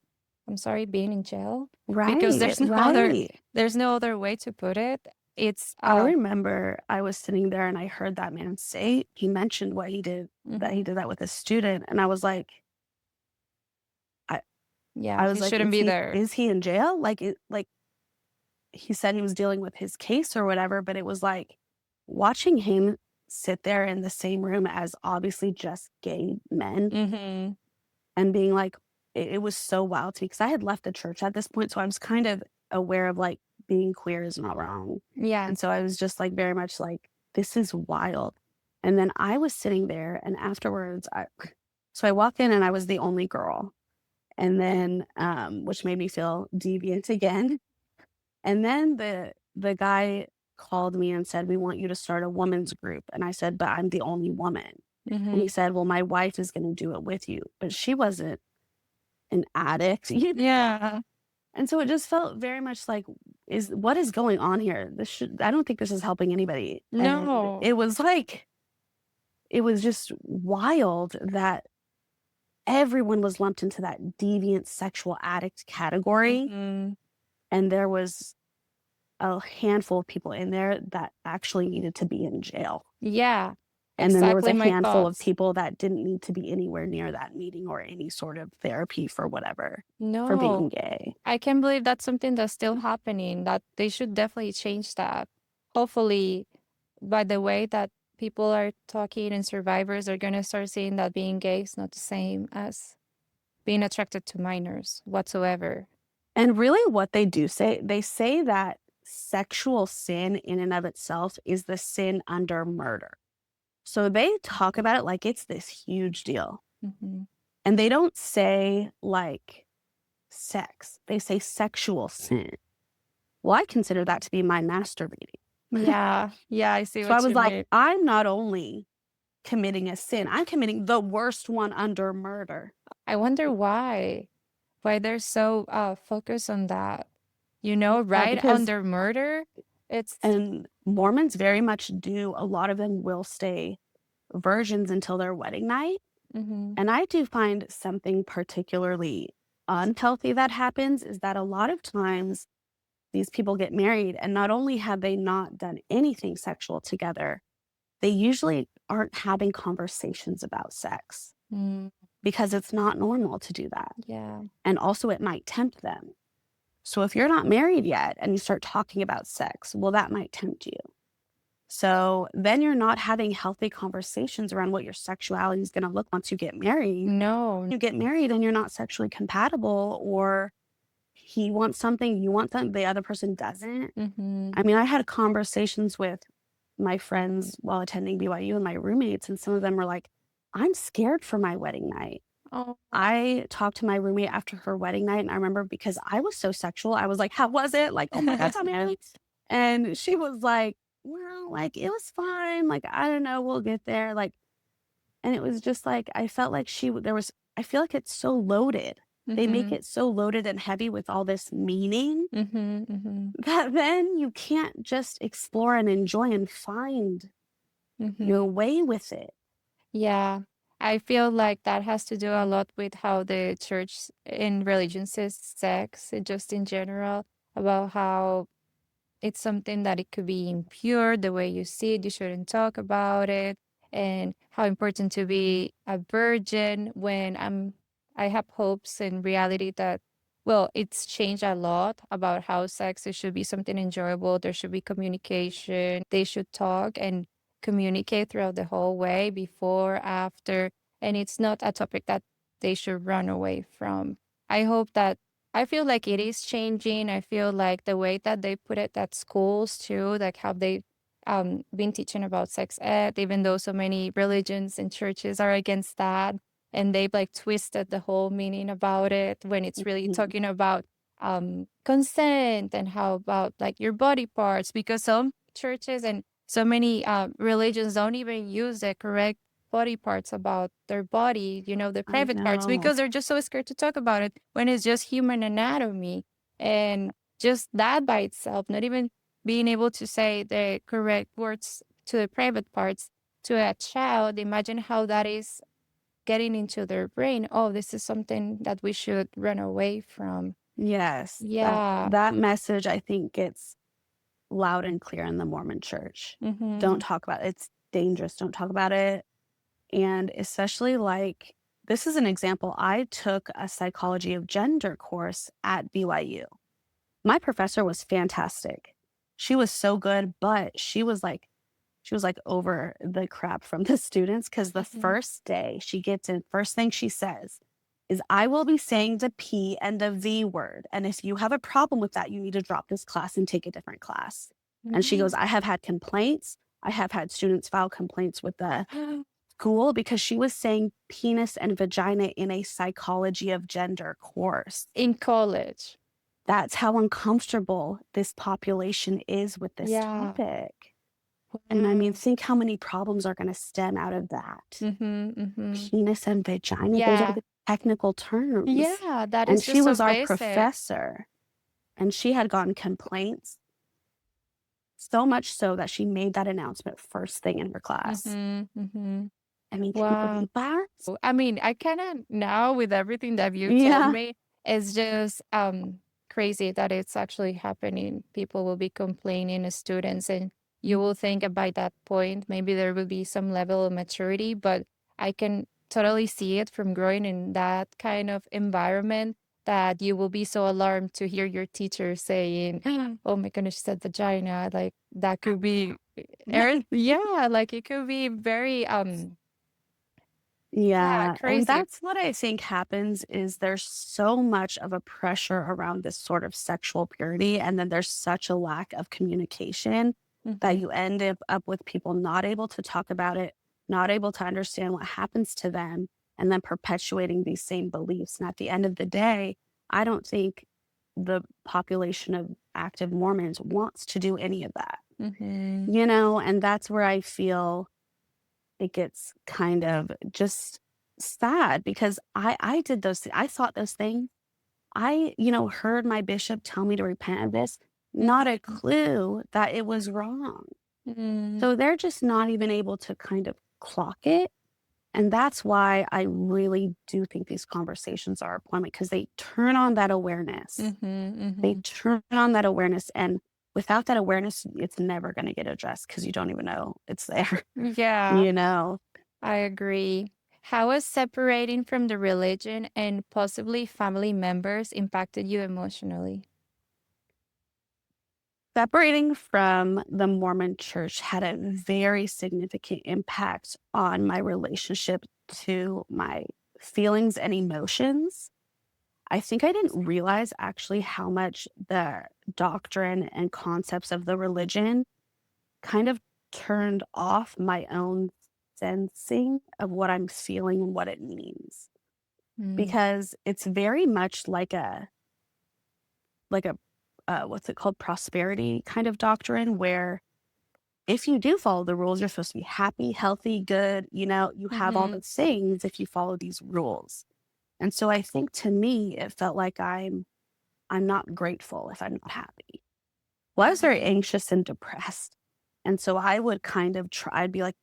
I'm sorry, being in jail because Right, right. there's no other way to put it. It's, I remember I was sitting there and I heard that man say, he mentioned that he mhm, did that with a student. And I was like, I, yeah, I he was like, shouldn't be there. is he in jail? Like, like he said he was dealing with his case or whatever, but it was like watching him sit there in the same room as obviously just gay men Mm-hmm. and being like, it was so wild to me because I had left the church at this point. So I was kind of aware of like being queer is not wrong. Yeah. And so I was just like very much like, this is wild. And then I was sitting there and afterwards, so I walked in and I was the only girl. And then, which made me feel deviant again. And then the guy called me and said, "We want you to start a women's group." And I said, "But I'm the only woman." And he Mm-hmm. said, "Well, my wife is going to do it with you." But she wasn't an addict, you know? Yeah. And so it just felt very much like, is what is going on here? I don't think this is helping anybody. And No. it was like, it was just wild that everyone was lumped into that deviant sexual addict category. Mm-hmm. And there was a handful of people in there that actually needed to be in jail. Yeah. And then there was Exactly a my handful of thoughts. people that didn't need to be anywhere near that meeting or any sort of therapy for whatever, for being No. gay. I can't believe that's something that's still happening, that they should definitely change that. Hopefully, by the way that people are talking and survivors are going to start seeing that being gay is not the same as being attracted to minors whatsoever. And really what they do say, they say that sexual sin in and of itself is the sin under murder. So they talk about it like it's this huge deal. Hmm. And they don't say like sex. They say sexual sin. Well, I consider that to be my masturbating. Yeah, yeah, I see So I what was you like, mean. I'm not only committing a sin, I'm committing the worst one under murder. I wonder why they're so focused on that. Yeah, Right because under murder, it's and Mormons very much do, a lot of them will stay virgins until their wedding night. hmm And I do find something particularly unhealthy that happens is that a lot of times these people get married and not only have they not done anything sexual together, they usually aren't having conversations about sex mm, because it's not normal to do that. yeah. And also, it might tempt them. So, if you're not married yet and you start talking about sex, well, that might tempt you. So, then you're not having healthy conversations around what your sexuality is going to look once you get married. No. You get married and you're not sexually compatible, or he wants something, you want something, the other person doesn't. Hmm. I mean, I had conversations with my friends while attending BYU and my roommates, and some of them were like, I'm scared for my wedding night. Oh. I talked to my roommate after her wedding night, and I remember because I was so sexual, I was like, how was it? Like, oh my God, tell me. And she was like, well, like, it was fine. Like, I don't know, we'll get there. Like, and it was just like, I felt like I feel like it's so loaded. They make hmm it so loaded and heavy with all this meaning hmm hmm that then you can't just explore and enjoy and find your hmm way with it. Yeah, I feel like that has to do a lot with how the church and religion says sex, just in general, about how it's something that it could be impure the way you see it, you shouldn't talk about it, and how important to be a virgin when I have hopes and reality that well, it's changed a lot about how sex it should be something enjoyable. There should be communication. They should talk and communicate throughout the whole way, before, after, and it's not a topic that they should run away from. I hope that I feel like it is changing. I feel like the way that they put it at schools too, like how they been teaching about sex ed, even though so many religions and churches are against that, and they've like twisted the whole meaning about it when it's really Mhm. talking about consent and how about like your body parts, because some churches and so many religions don't even use the correct body parts about their body, the I private parts, know. because they're just so scared to talk about it when it's just human anatomy. And just that by itself, not even being able to say the correct words to the private parts to a child, imagine how that is getting into their brain. Oh, this is something that we should run away from. Yes, that Yeah. that message I think gets loud and clear in the Mormon church. Don't Mm-hmm. talk about it. It's dangerous. Don't talk about it. And especially like this is an example. I took a psychology of gender course at BYU. My professor was fantastic. She was so good, but she was like over the crap from the students because the Mhm. first day she gets in, first thing she says is, I will be saying the P and the V word. And if you have a problem with that, you need to drop this class and take a different class. And she goes, Mhm. I have had complaints. I have had students file complaints with the school because she was saying penis and vagina in a psychology of gender course. In college. That's how uncomfortable this population is with this Yeah. topic. And I mean, Wow. think how many problems are going to stem out of that. Mhm, mhm. Penis and vagina, those are Yeah. the technical terms. Yeah, that And is she just so was our basic. professor, and she had gotten complaints so much so that she made that announcement first thing in her class. Mhm, mhm. I mean, can you Wow. believe that? I mean, I kinda now with everything that you told Yeah. me, it's just, crazy that it's actually happening. People will be complaining as students, and you will think by that point, maybe there will be some level of maturity, but I can totally see it from growing in that kind of environment that you will be so alarmed to hear your teacher saying, "Oh my goodness, she said vagina," like, that could be yeah, like, it could be very, yeah, Yeah, and crazy. that's what I think happens is there's so much of a pressure around this sort of sexual purity, and then there's such a lack of communication that Mhm. you end up with people not able to talk about it, not able to understand what happens to them, and then perpetuating these same beliefs. And at the end of the day, I don't think the population of active Mormons wants to do any of that, Mhm. you know, and that's where I feel it gets kind of just sad because I did I thought those things. I, heard my bishop tell me to repent of this, not a Mhm. clue that it was wrong. Mm. So they're just not even able to kind of clock it. And that's why I really do think these conversations are important because they turn on that awareness. Mhm, They mhm. turn on that awareness. And without that awareness, it's never going to get addressed because you don't even know it's there, Yeah, you know? I agree. How has separating from the religion and possibly family members impacted you emotionally? Separating from the Mormon church had a very significant impact on my relationship to my feelings and emotions. I think I didn't realize actually how much the doctrine and concepts of the religion kind of turned off my own sensing of what I'm feeling and what it means. Mm. Because it's very much like a what's it called, prosperity kind of doctrine where if you do follow the rules, you're supposed to be happy, healthy, good, you have all Mhm, the things if you follow these rules. And so I think to me, it felt like I'm not grateful if I'm not happy. Well, I was very mhm. anxious and depressed. And so I would kind of try, I'd be like,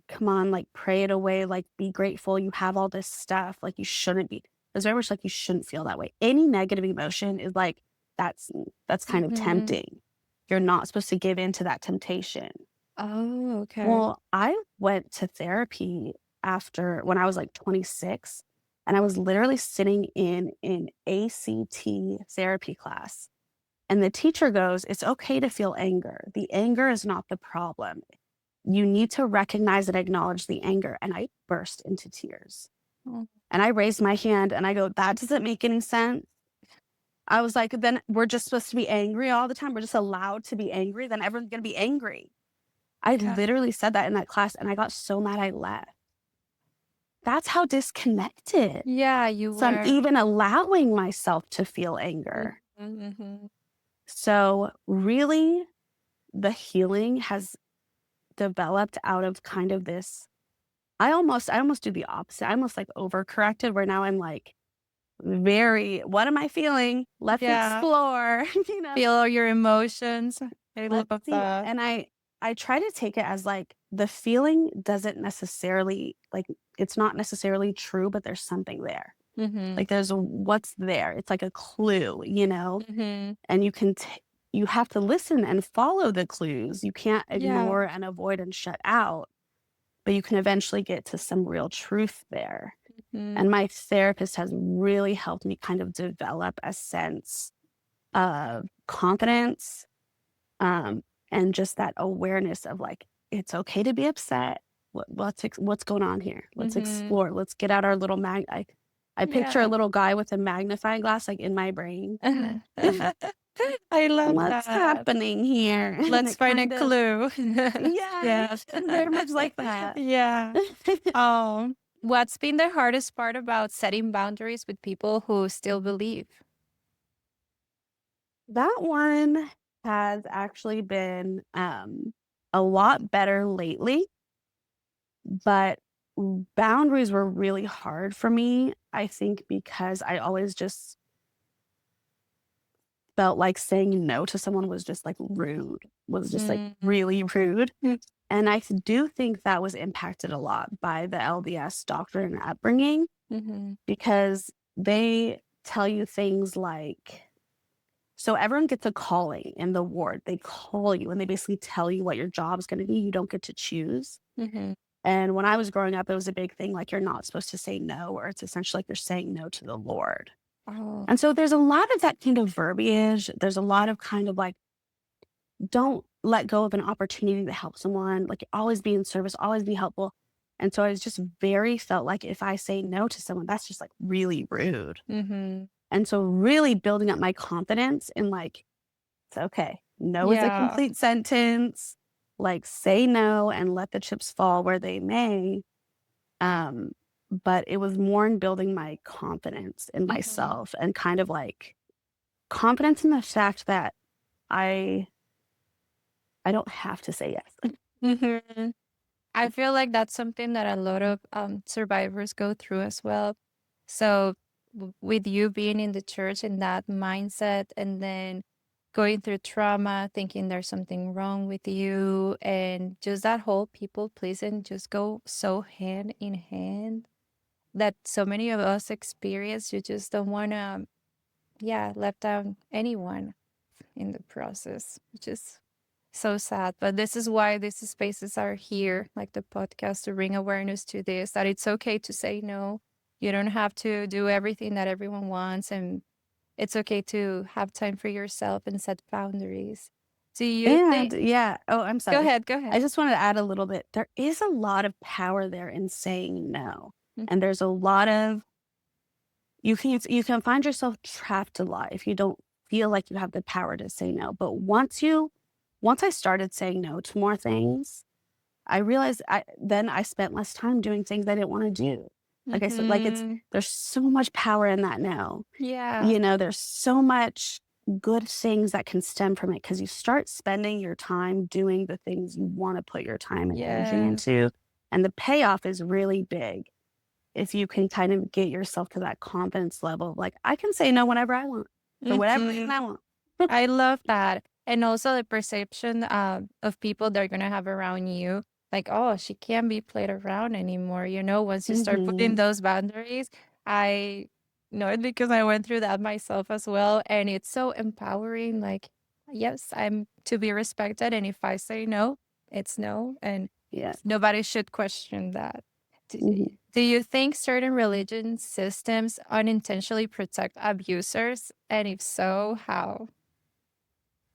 come on, like pray it away, like be grateful. You have all this stuff. Like you shouldn't be. It's very much like you shouldn't feel that way. Any negative emotion is like that's kind of Mhm. tempting. You're not supposed to give in to that temptation. Oh, okay. Well, I went to therapy after when I was like 26, and I was literally sitting in an ACT therapy class. And the teacher goes, it's okay to feel anger. The anger is not the problem. You need to recognize and acknowledge the anger. And I burst into tears. Oh. And I raised my hand and I go, that doesn't make any sense. I was like, then we're just supposed to be angry all the time. We're just allowed to be angry. Then everyone's going to be angry. I Yeah. literally said that in that class and I got so mad I left. That's how disconnected. Yeah, you So I'm were. even allowing myself to feel Mhm, anger. mhm. So really, the healing has developed out of kind of this. I almost do the opposite. I almost like overcorrected where now I'm like very, what am I feeling? Let's Yeah, explore, feel all your emotions. I love let's see. that. And I try to take it as like the feeling doesn't necessarily like it's not necessarily true, but there's something there. Mhm, Like there's what's there. It's like a clue. mhm. And you have to listen and follow the clues. You can't Yeah. ignore and avoid and shut out, but you can eventually get to some real truth there. Mhm. And my therapist has really helped me kind of develop a sense of confidence, um, and just that awareness of like, it's okay to be upset. What's going on here? Let's Mm-hmm. explore. Let's get out our little I picture a Yeah. little guy with a magnifying glass like in my brain. I love What's that. happening here? And Let's it find a kind of, clue. yeah, Yeah. very much like that. Yeah. What's been the hardest part about setting boundaries with people who still believe? That one has actually been a lot better lately, but boundaries were really hard for me. I think because I always just felt like saying no to someone was just like rude, was just like really rude. And I do think that was impacted a lot by the LDS doctrine and upbringing Mm-hmm. because they tell you things like, so everyone gets a calling in the ward. They call you and they basically tell you what your job's going to be. You don't get to choose. Mm-hmm. And when I was growing up, it was a big thing like you're not supposed to say no, or it's essentially like you're saying no to the Lord. Oh. And so there's a lot of that kind of verbiage. There's a lot of kind of like, don't let go of an opportunity to help someone. Like always be in service, always be helpful. And so I was just very felt like if I say no to someone, that's just like really rude. Mm-hmm. And so really building up my confidence in like, it's okay. No is a Yeah. complete sentence. Like say no and let the chips fall where they may. Um, but it was more in building my confidence in Mm-hmm. myself and kind of like confidence in the fact that I I don't have to say yes. Mm-hmm. I feel like that's something that a lot of survivors go through as well. So, with you being in the church in that mindset, and then going through trauma, thinking there's something wrong with you, and just that whole people pleasing just go so hand in hand that so many of us experience. You just don't want to, yeah, let down anyone in the process, which is so sad. But this is why these spaces are here, like the podcast, to bring awareness to this, that it's okay to say no. You don't have to do everything that everyone wants. And it's okay to have time for yourself and set boundaries. Do you And think? yeah, oh, I'm Go sorry. ahead, go I ahead. just wanted to add a little bit. There is a lot of power there in saying no. Mm. And there's a lot of you can find yourself trapped a lot if you don't feel like you have the power to say no. But once I started saying no to more things, I realized I spent less time doing things I didn't want to do. Like I said, like Mm-hmm. there's so much power in that no. Yeah. You know, there's so much good things that can stem from it because you start spending your time doing the things you want to put your time and energy Yeah. into. And the payoff is really big if you can kind of get yourself to that confidence level of like, I can say no whenever I want for whatever reason Mm-hmm. I want. I love that. And also the perception of people they're going to have around you. Like, oh, she can't be played around anymore. Once you start putting Hmm. those boundaries, I know it because I went through that myself as well. And it's so empowering. Like, yes, I'm to be respected. And if I say no, it's no. And Yeah. nobody should question that. Do, Hmm. do you think certain religion systems unintentionally protect abusers? And if so, how?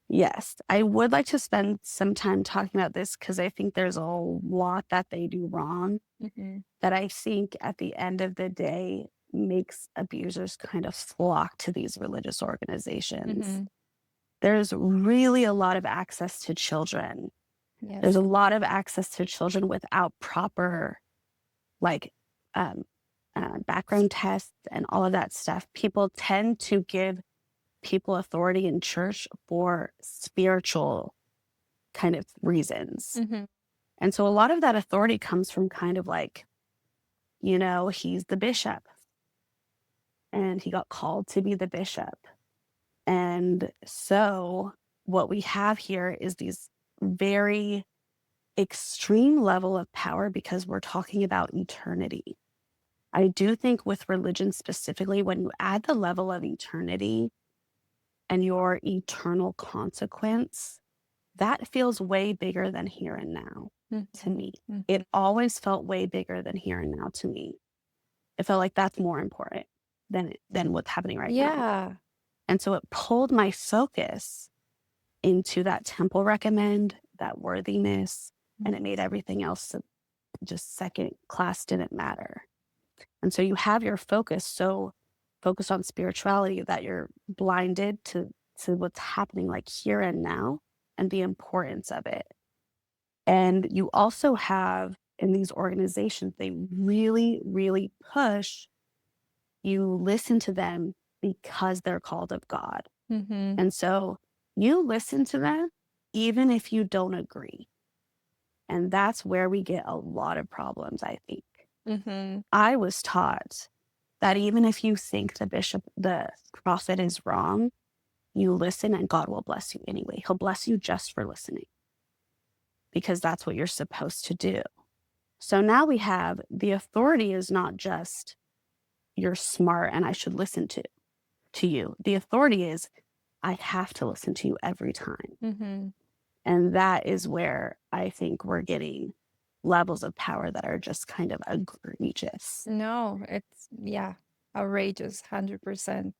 Yes. I would like to spend some time talking about this because I think there's a lot that they do wrong Mhm. that I think at the end of the day makes abusers kind of flock to these religious organizations. Mhm. There's really a lot of access to children. There's Yes. a lot of access to children without proper, like, um, background tests and all of that stuff. People tend to give people authority in church for spiritual kind of reasons. Mhm. And so a lot of that authority comes from kind of like, he's the bishop and he got called to be the bishop. And so what we have here is these very extreme level of power because we're talking about eternity. I do think with religion specifically, when you add the level of eternity and your eternal consequence, that feels way bigger than here and now to Mhm. me. It Mhm. always felt way bigger than here and now to me. It felt like that's more important than what's happening right now. Yeah. And so it pulled my focus into that temple recommend, that worthiness, and it made everything else just second class, didn't matter. And so you have your focus so focused on spirituality that you're blinded to what's happening like here and now and the importance of it. And you also have in these organizations, they really, really push you listen to them because they're called of God. Mm-hmm. And so you listen to them even if you don't agree. And that's where we get a lot of problems, I think. Mm-hmm. I was taught that even if you think the prophet is wrong, you listen and God will bless you anyway. He'll bless you just for listening because that's what you're supposed to do. So now we have the authority is not just you're smart and I should listen to you. The authority is I have to listen to you every time. Mm-hmm. And that is where I think we're getting levels of power that are just kind of egregious. No, it's, yeah, outrageous, 100%.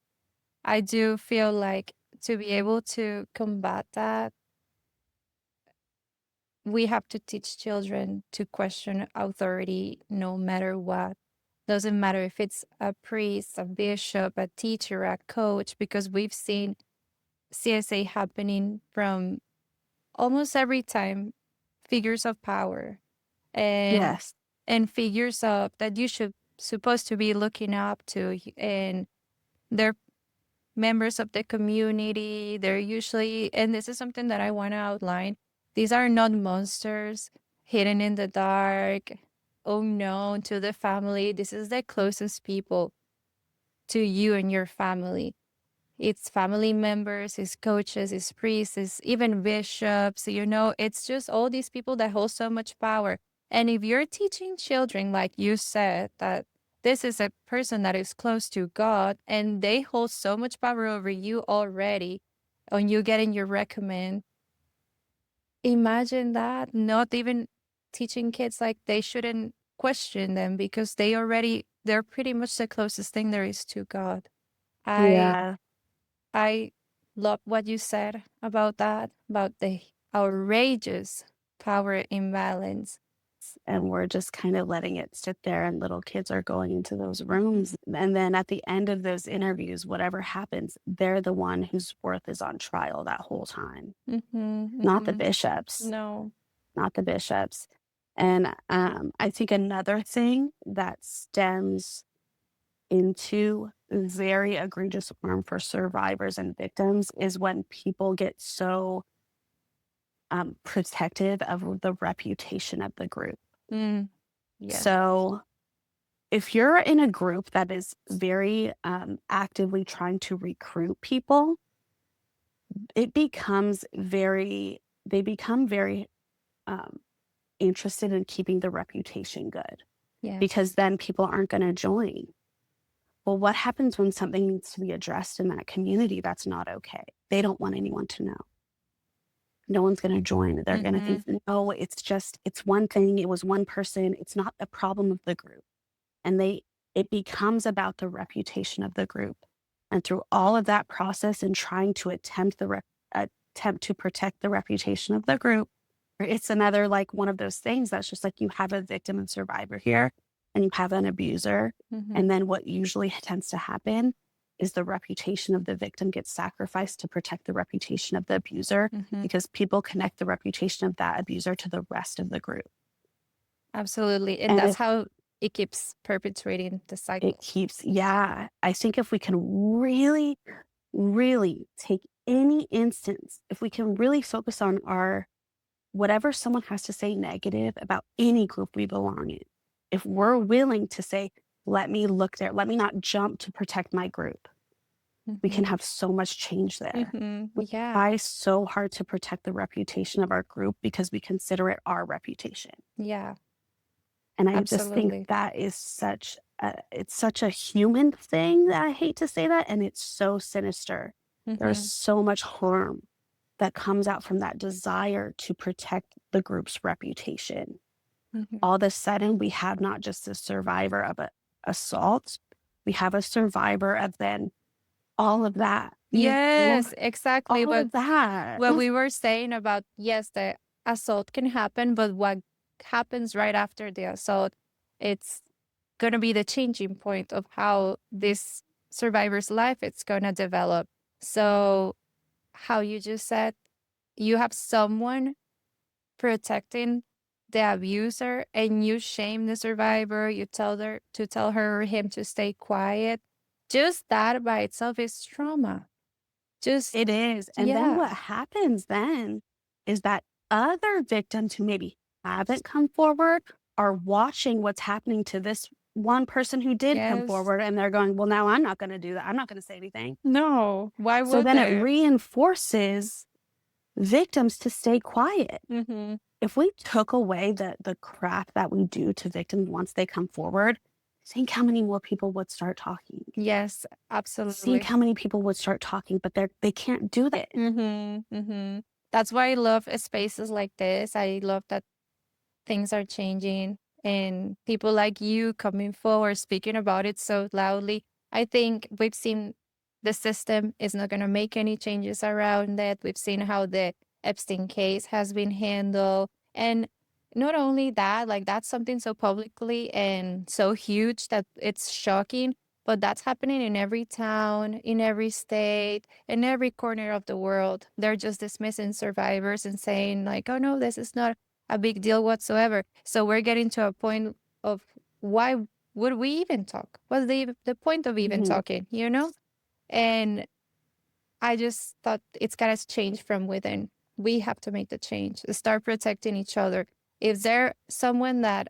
I do feel like to be able to combat that, we have to teach children to question authority no matter what. Doesn't matter if it's a priest, a bishop, a teacher, a coach, because we've seen CSA happening from almost every time figures of power and Yes. figures of that you should supposed to be looking up to, and they're members of the community. They're usually, and this is something that I want to outline, these are not monsters hidden in the dark, unknown to the family. This is the closest people to you and your family. It's family members, it's coaches, it's priests, it's even bishops. It's just all these people that hold so much power. And if you're teaching children, like you said, that this is a person that is close to God and they hold so much power over you already, on you getting your recommend, imagine that, not even teaching kids like they shouldn't question them because they're pretty much the closest thing there is to God. I Yeah. I love what you said about that, about the outrageous power imbalance. And we're just kind of letting it sit there, and little kids are going into those rooms. And then at the end of those interviews, whatever happens, they're the one whose worth is on trial that whole time, Mm-hmm, not the mm-hmm. bishops, No. not the bishops. And I think another thing that stems into very egregious harm for survivors and victims is when people get so protective of the reputation of the group. Mm, yes. So if you're in a group that is very actively trying to recruit people, they become very um, interested in keeping the reputation good Yeah. because then people aren't going to join. Well, what happens when something needs to be addressed in that community that's not okay? They don't want anyone to know. No one's going to join. They're going to Mm-hmm. think, no, it's one thing. It was one person. It's not a problem of the group. And it becomes about the reputation of the group. And through all of that process and trying to attempt to protect the reputation of the group, it's another like one of those things that's just like you have a victim and survivor here and you have an abuser. Mm-hmm. And then what usually tends to happen is the reputation of the victim gets sacrificed to protect the reputation of the abuser Mm-hmm. because people connect the reputation of that abuser to the rest of the group. Absolutely. And And that's if how it keeps perpetuating the cycle. I think if we can really, really take any instance, if we can really focus on whatever someone has to say negative about any group we belong in, if we're willing to say, let me look there, let me not jump to protect my group, we can have so much change there. Mm-hmm. We Yeah. try so hard to protect the reputation of our group because we consider it our reputation. Yeah. And I just Absolutely. think that is it's such a human thing that I hate to say that, and it's so sinister. There's Mm-hmm. so much harm that comes out from that desire to protect the group's reputation. Mm-hmm. All of a sudden, we have not just a survivor of an assault, we have a survivor of then all of that You know, Yes, exactly. all But of that. what we were saying about, yes, the assault can happen, but what happens right after the assault, it's going to be the changing point of how this survivor's life it's going to develop. So, how you just said, you have someone protecting the abuser and you shame the survivor, you tell her or him to stay quiet. Just that by itself is trauma. Just It is, and then yeah. what happens then is that other victims who maybe haven't come forward are watching what's happening to this one person who did come Yes. forward, and they're going, "Well, now I'm not gonna do that. I'm not gonna say anything." No. Why So would then it they? reinforces victims to stay quiet. Mhm. If we took away the crap that we do to victims once they come forward, think how many more people would start talking. Yes, Think absolutely. how many people would start talking, but they can't do that. Mhm. Mhm. That's why I love spaces like this. I love that things are changing and people like you coming forward speaking about it so loudly. I think we've seen the system is not going to make any changes around it. We've seen how the Epstein case has been handled. And not only that, like that's something so publicly and so huge that it's shocking, but that's happening in every town, in every state, in every corner of the world. They're just dismissing survivors and saying, like, oh no, this is not a big deal whatsoever. So we're getting to a point of why would we even talk? What's the point of even Mhm. talking, you know? And I just thought it's gotta change from within. We have to make the change. Start protecting each other. If there someone that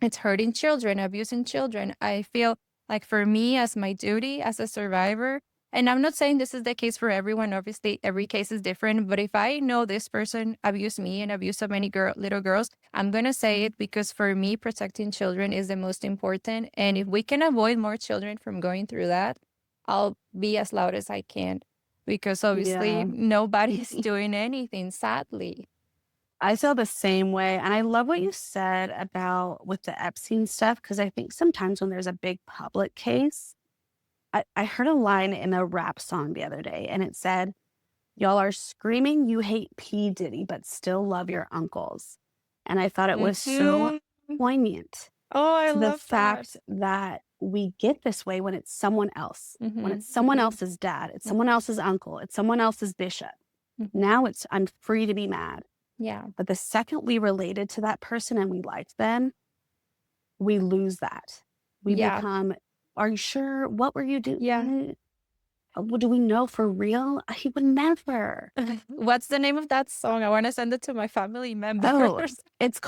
it's hurting children, abusing children. I feel like for me, as my duty as a survivor, and I'm not saying this is the case for everyone. Obviously, every case is different. But if I know this person abused me and abused so many little girls, I'm gonna say it because for me, protecting children is the most important. And if we can avoid more children from going through that, I'll be as loud as I can, because obviously Yeah. nobody's doing anything. Sadly. I feel the same way, and I love what you said about with the Epstein stuff because I think sometimes when there's a big public case, I heard a line in a rap song the other day, and it said, "Y'all are screaming you hate P. Diddy, but still love your uncles." And I thought it was so Hmm. poignant Oh, I to the love that. fact that we get this way when it's someone else, when Hmm. it's someone else's dad, it's someone else's uncle, it's someone else's bishop. Mhm. Now it's I'm free to be mad. Yeah. But the second we related to that person and we liked them, we lose that. We Yeah. become, "Are you sure? What were you Yeah. doing? Well, do we know for real? He would never." What's the name of that song? I wanna send it to my family Oh, members. it's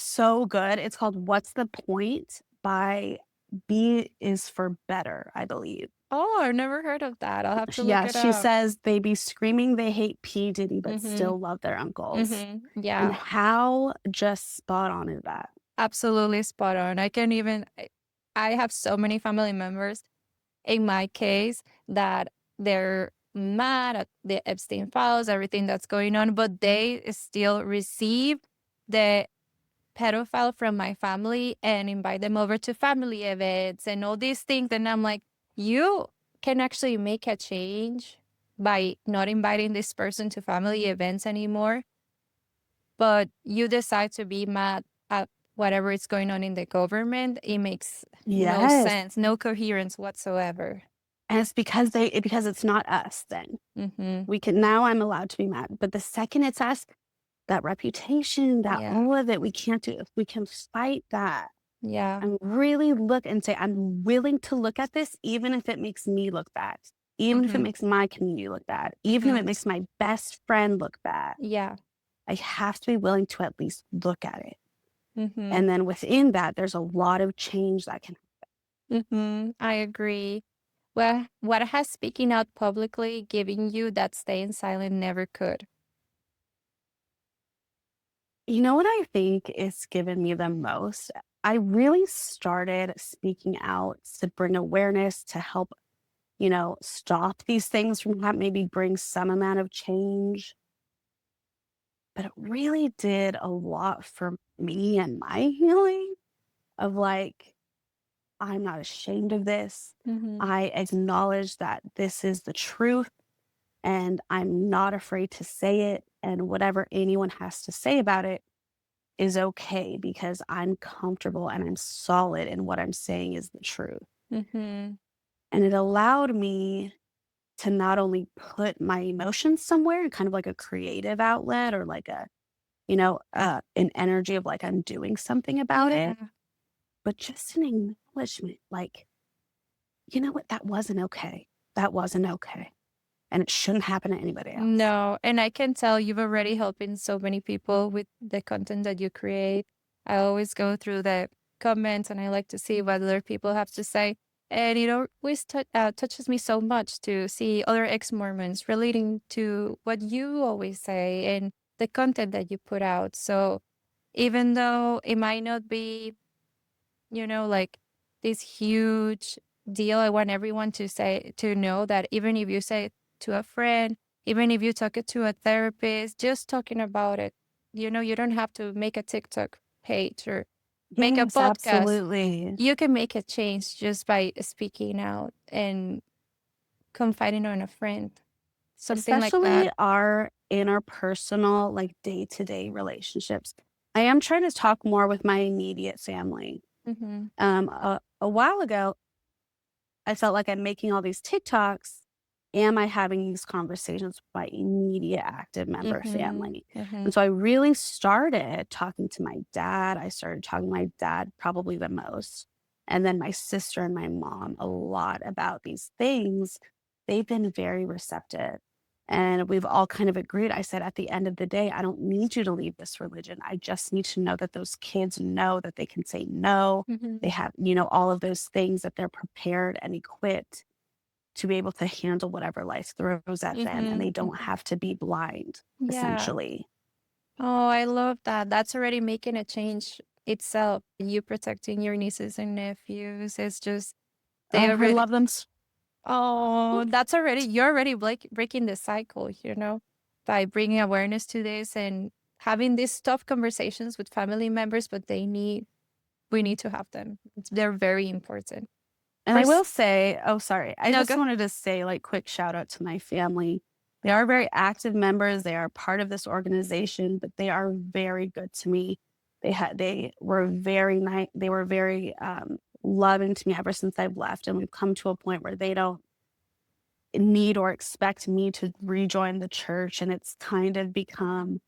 so good. It's called "What's the Point" by B is for Better, I believe. Oh, I've never heard of that. I'll have to look Yeah, it she up. says they be screaming they hate P. Diddy, but Mhm. still love their uncles. Mhm. And Yeah. how just spot on is that? Absolutely spot on. I can even I have so many family members in my case that they're mad at the Epstein files, everything that's going on, but they still receive the pedophile from my family and invite them over to family events and all these things. And I'm like, you can actually make a change by not inviting this person to family events anymore, but you decide to be mad at whatever is going on in the government. It makes no Yes. sense, no coherence whatsoever. And it's because it's not us then. Mm-hmm. We can now I'm allowed to be mad. But the second it's us, that reputation, that Yeah. all of it, we can't do. If we can fight that Yeah. and really look and say, I'm willing to look at this, even if it makes me look bad, even if it Mm-hmm. makes my community look bad, even if Mm-hmm. it makes my best friend look bad, Yeah. I have to be willing to at least look at it. Mm-hmm. And then within that, there's a lot of change that can. Mm-hmm. I agree. Well, what has speaking out publicly giving you that staying silent never could? You know what I think is given me the most? I really started speaking out to bring awareness to help, stop these things from maybe bring some amount of change. But it really did a lot for me and my healing of like, I'm not ashamed of this. Mm-hmm. I acknowledge that this is the truth and I'm not afraid to say it. And whatever anyone has to say about it is okay because I'm comfortable and I'm solid in what I'm saying is the truth. Mm-hmm. And it allowed me to not only put my emotions somewhere, kind of like a creative outlet or like a, an energy of like I'm doing something about it, Yeah. but just an acknowledgement like, you know what, that wasn't okay. That wasn't okay. And it shouldn't happen to anybody else. No, and I can tell you've already helping so many people with the content that you create. I always go through the comments and I like to see what other people have to say. And it always touches me so much to see other ex-Mormons relating to what you always say and the content that you put out. So even though it might not be, like this huge deal, I want everyone to know that even if you say it to a friend, even if you talk it to a therapist, just talking about it, you don't have to make a TikTok page or make a Yes, podcast. absolutely. You can make a change just by speaking out and confiding on a friend, something like Especially that. our interpersonal, like day to day relationships. I am trying to talk more with my immediate family. Mm-hmm. A while ago, I felt like I'm making all these TikToks. Am I having these conversations with my immediate active member Mm-hmm. family? Mm-hmm. And so I really started talking to my dad. I started talking to my dad probably the most. And then my sister and my mom a lot about these things. They've been very receptive. And we've all kind of agreed. I said, at the end of the day, I don't need you to leave this religion. I just need to know that those kids know that they can say no. Mm-hmm. They have, all of those things that they're prepared and equipped to be able to handle whatever life throws at them, and Mm-hmm. they don't Mm-hmm. have to be blind, Yeah. essentially. Oh, I love that. That's already making a change itself. You protecting your nieces and nephews. It's just they I already. love them. Oh, that's already you're already breaking the cycle, by bringing awareness to this and having these tough conversations with family members, but we need to have them. They're very important. And I will First, say, oh, sorry. I no, just go. wanted to say, like, quick shout out to my family. They are very active members. They are part of this organization, but they are very good to me. They were very nice. They were very loving to me ever since I've left, and we've come to a point where they don't need or expect me to rejoin the church, and it's kind of become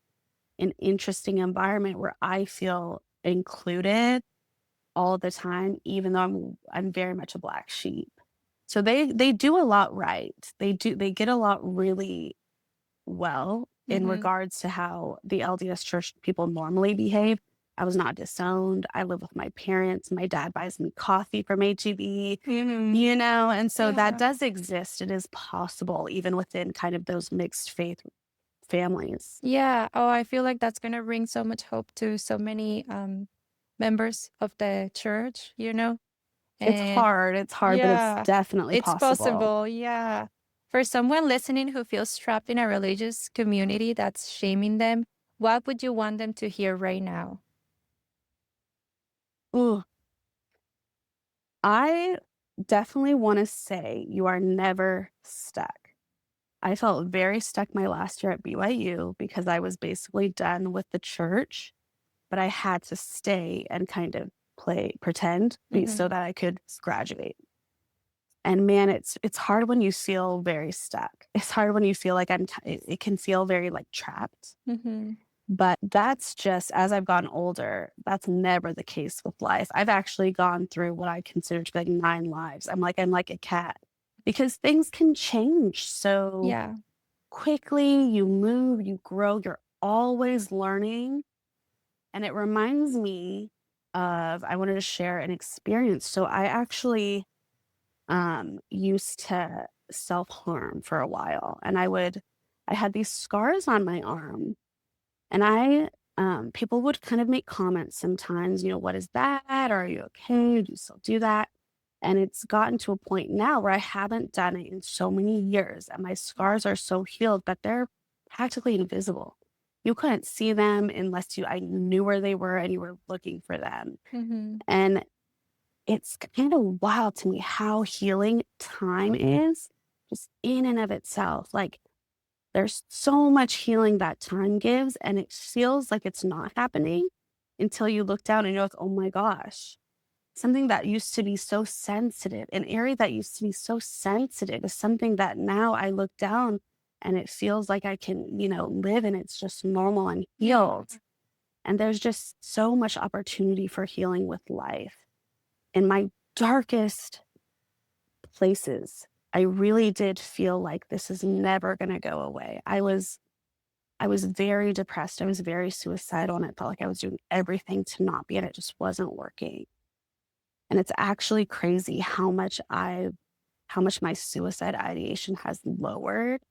an interesting environment where I feel included all the time, even though I'm very much a black sheep. So they do a lot right. They get a lot really well in Mm-hmm. regards to how the LDS church people normally behave. I was not disowned. I live with my parents. My dad buys me coffee from HEB, Mm-hmm. and so that Yeah. does exist. It is possible even within kind of those mixed faith families. Yeah. Oh, I feel like that's gonna bring so much hope to so many members of the church. And It's hard, but it's yeah, definitely it's possible. possible. Yeah. For someone listening who feels trapped in a religious community that's shaming them, what would you want them to hear right now? Ooh, I definitely wanna say you are never stuck. I felt very stuck my last year at BYU because I was basically done with the church, but I had to stay and kind of pretend Mm-hmm. so that I could graduate. And man, it's hard when you feel very stuck. It's hard when you feel like it can feel very like trapped. Mm-hmm. But that's just as I've gotten older, that's never the case with life. I've actually gone through what I consider to be like 9 lives. I'm like a cat because things can change so Yeah. quickly. You move, you grow, you're always learning. And it reminds me of I wanted to share an experience. So I actually used to self-harm for a while, and I had these scars on my arm, and people would kind of make comments sometimes, "What is that? Are you okay? Do you still do that?" And it's gotten to a point now where I haven't done it in so many years, and my scars are so healed that they're practically invisible. You couldn't see them unless I knew where they were and you were looking for them. Mm-hmm. And it's kind of wild to me how healing time is just in and of itself. Like, there's so much healing that time gives, and it feels like it's not happening until you look down and you're like, oh my gosh, something that used to be so sensitive, an area that used to be so sensitive is something that now I look down and it feels like I can, live and it's just normal and healed. And there's just so much opportunity for healing with life. In my darkest places, I really did feel like this is never going to go away. I was very depressed. I was very suicidal and it felt like I was doing everything to not be and it just wasn't working. And it's actually crazy how much my suicide ideation has lowered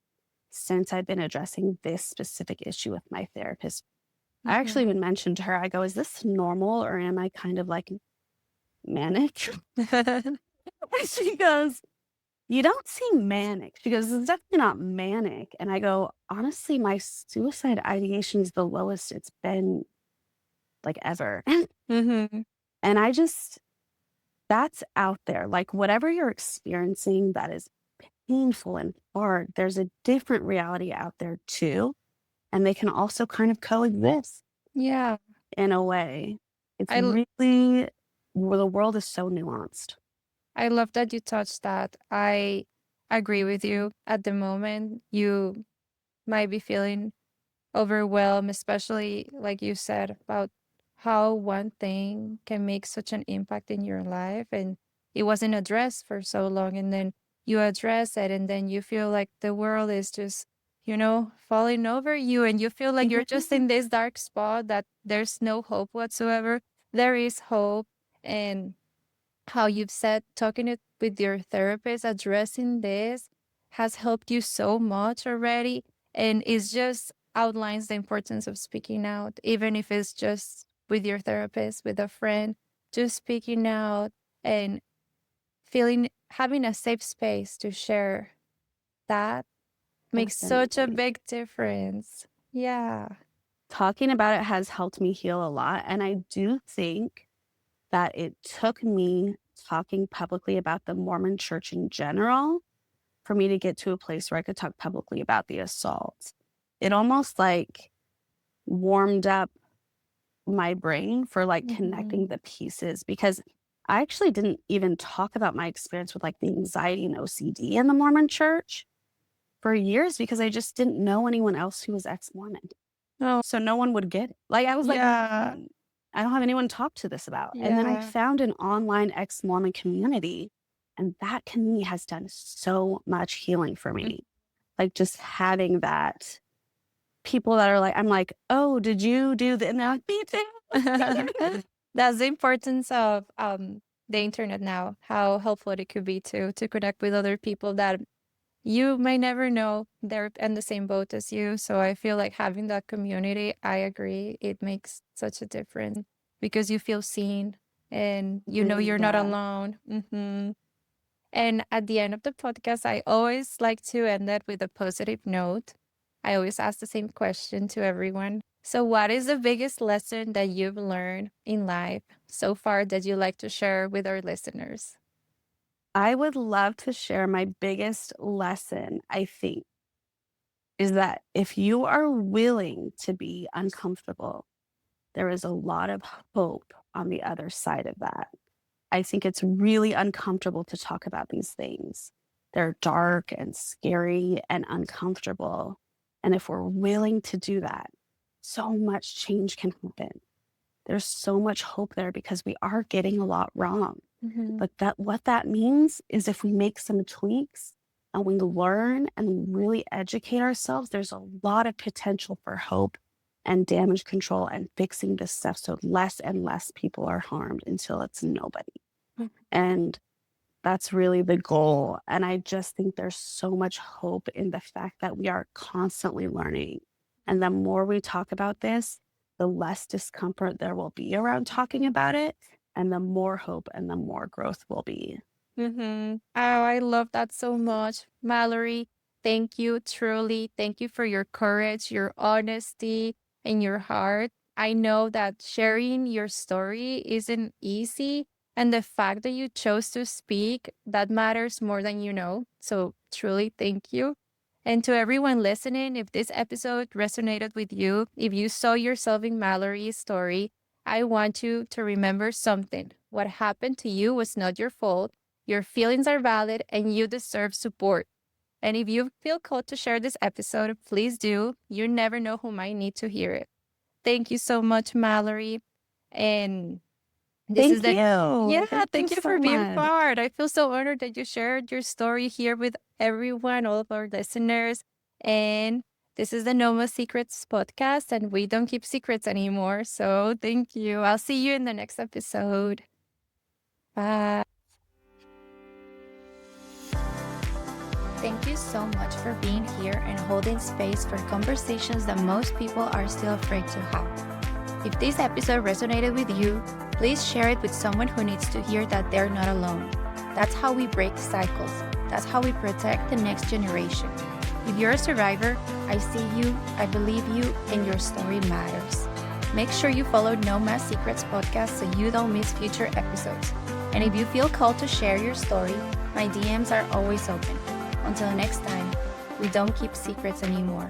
since I've been addressing this specific issue with my therapist. I actually Mhm. even mentioned to her, I go, is this normal or am I kind of like manic? And she goes, you don't seem manic. She goes, it's definitely not manic. And I go, honestly, my suicide ideation is the lowest it's been like ever. Mhm. And that's out there. Like whatever you're experiencing that is painful and hard, there's a different reality out there too. And they can also kind of coexist Yeah. in a way. It's I l really, well, the world is so nuanced. I love that you touched that. I agree with you. At the moment, you might be feeling overwhelmed, especially like you said about how one thing can make such an impact in your life and it wasn't addressed for so long. And then you address it, and then you feel like the world is just, falling over you, and you feel like you're just in this dark spot that there's no hope whatsoever. There is hope. And how you've said talking it with your therapist, addressing this has helped you so much already. And it's just outlines the importance of speaking out, even if it's just with your therapist, with a friend, just speaking out and having a safe space to share that makes such a Definitely. big difference. Yeah. Talking about it has helped me heal a lot. And I do think that it took me talking publicly about the Mormon church in general for me to get to a place where I could talk publicly about the assault. It almost like warmed up my brain for like Hmm. connecting the pieces because I actually didn't even talk about my experience with like the anxiety and OCD in the Mormon church for years because I just didn't know anyone else who was ex Mormon. Oh, So no one would get it. Like I was like, yeah. I don't have anyone to talk to this about. And then I Yeah. found an online ex Mormon community, and that community has done so much healing for me. Like just having that people that are like, I'm like, oh, did you do the? And they're like, me too. That's the importance of the internet now, how helpful it could be to connect with other people that you may never know they're in the same boat as you. So I feel like having that community, I agree, it makes such a difference because you feel seen and you know Really you're not does. alone. And at the end of the podcast, I always like to end it with a positive note. I always ask the same question to everyone. So, what is the biggest lesson that you've learned in life so far that you like to share with our listeners? I would love to share my biggest lesson, I think, is that if you are willing to be uncomfortable, there is a lot of hope on the other side of that. I think it's really uncomfortable to talk about these things. They're dark and scary and uncomfortable. And if we're willing to do that, so much change can happen. There's so much hope there because we are getting a lot wrong. Hmm. But what that means is if we make some tweaks and we learn and we really educate ourselves, there's a lot of potential for hope and damage control and fixing this stuff so less and less people are harmed until it's nobody. And that's really the goal. And I just think there's so much hope in the fact that we are constantly learning. And the more we talk about this, the less discomfort there will be around talking about it, and the more hope and the more growth will be. Oh, I love that so much. Mallory, thank you, truly. Thank you for your courage, your honesty, and your heart. I know that sharing your story isn't easy, And the fact that you chose to speak, that matters more than you know. So truly, thank you. And to everyone listening, if this episode resonated with you, if you saw yourself in Mallory's story, I want you to remember something. What happened to you was not your fault. Your feelings are valid and you deserve support. And if you feel called to share this episode, please do. You never know who might need to hear it. Thank you so much, Mallory. And this is Thank the you. yeah, Thank you thank you so for being much. part. I feel so honored that you shared your story here with everyone, all of our listeners. And this is the No More Secrets podcast, and we don't keep secrets anymore. So thank you. I'll see you in the next episode. Bye. Thank you so much for being here and holding space for conversations that most people are still afraid to have. If this episode resonated with you, please share it with someone who needs to hear that they're not alone. That's how we break cycles. That's how we protect the next generation. If you're a survivor, I see you, I believe you, and your story matters. Make sure you follow No Más Secrets podcast so you don't miss future episodes. And if you feel called to share your story, my DMs are always open. Until next time, we don't keep secrets anymore.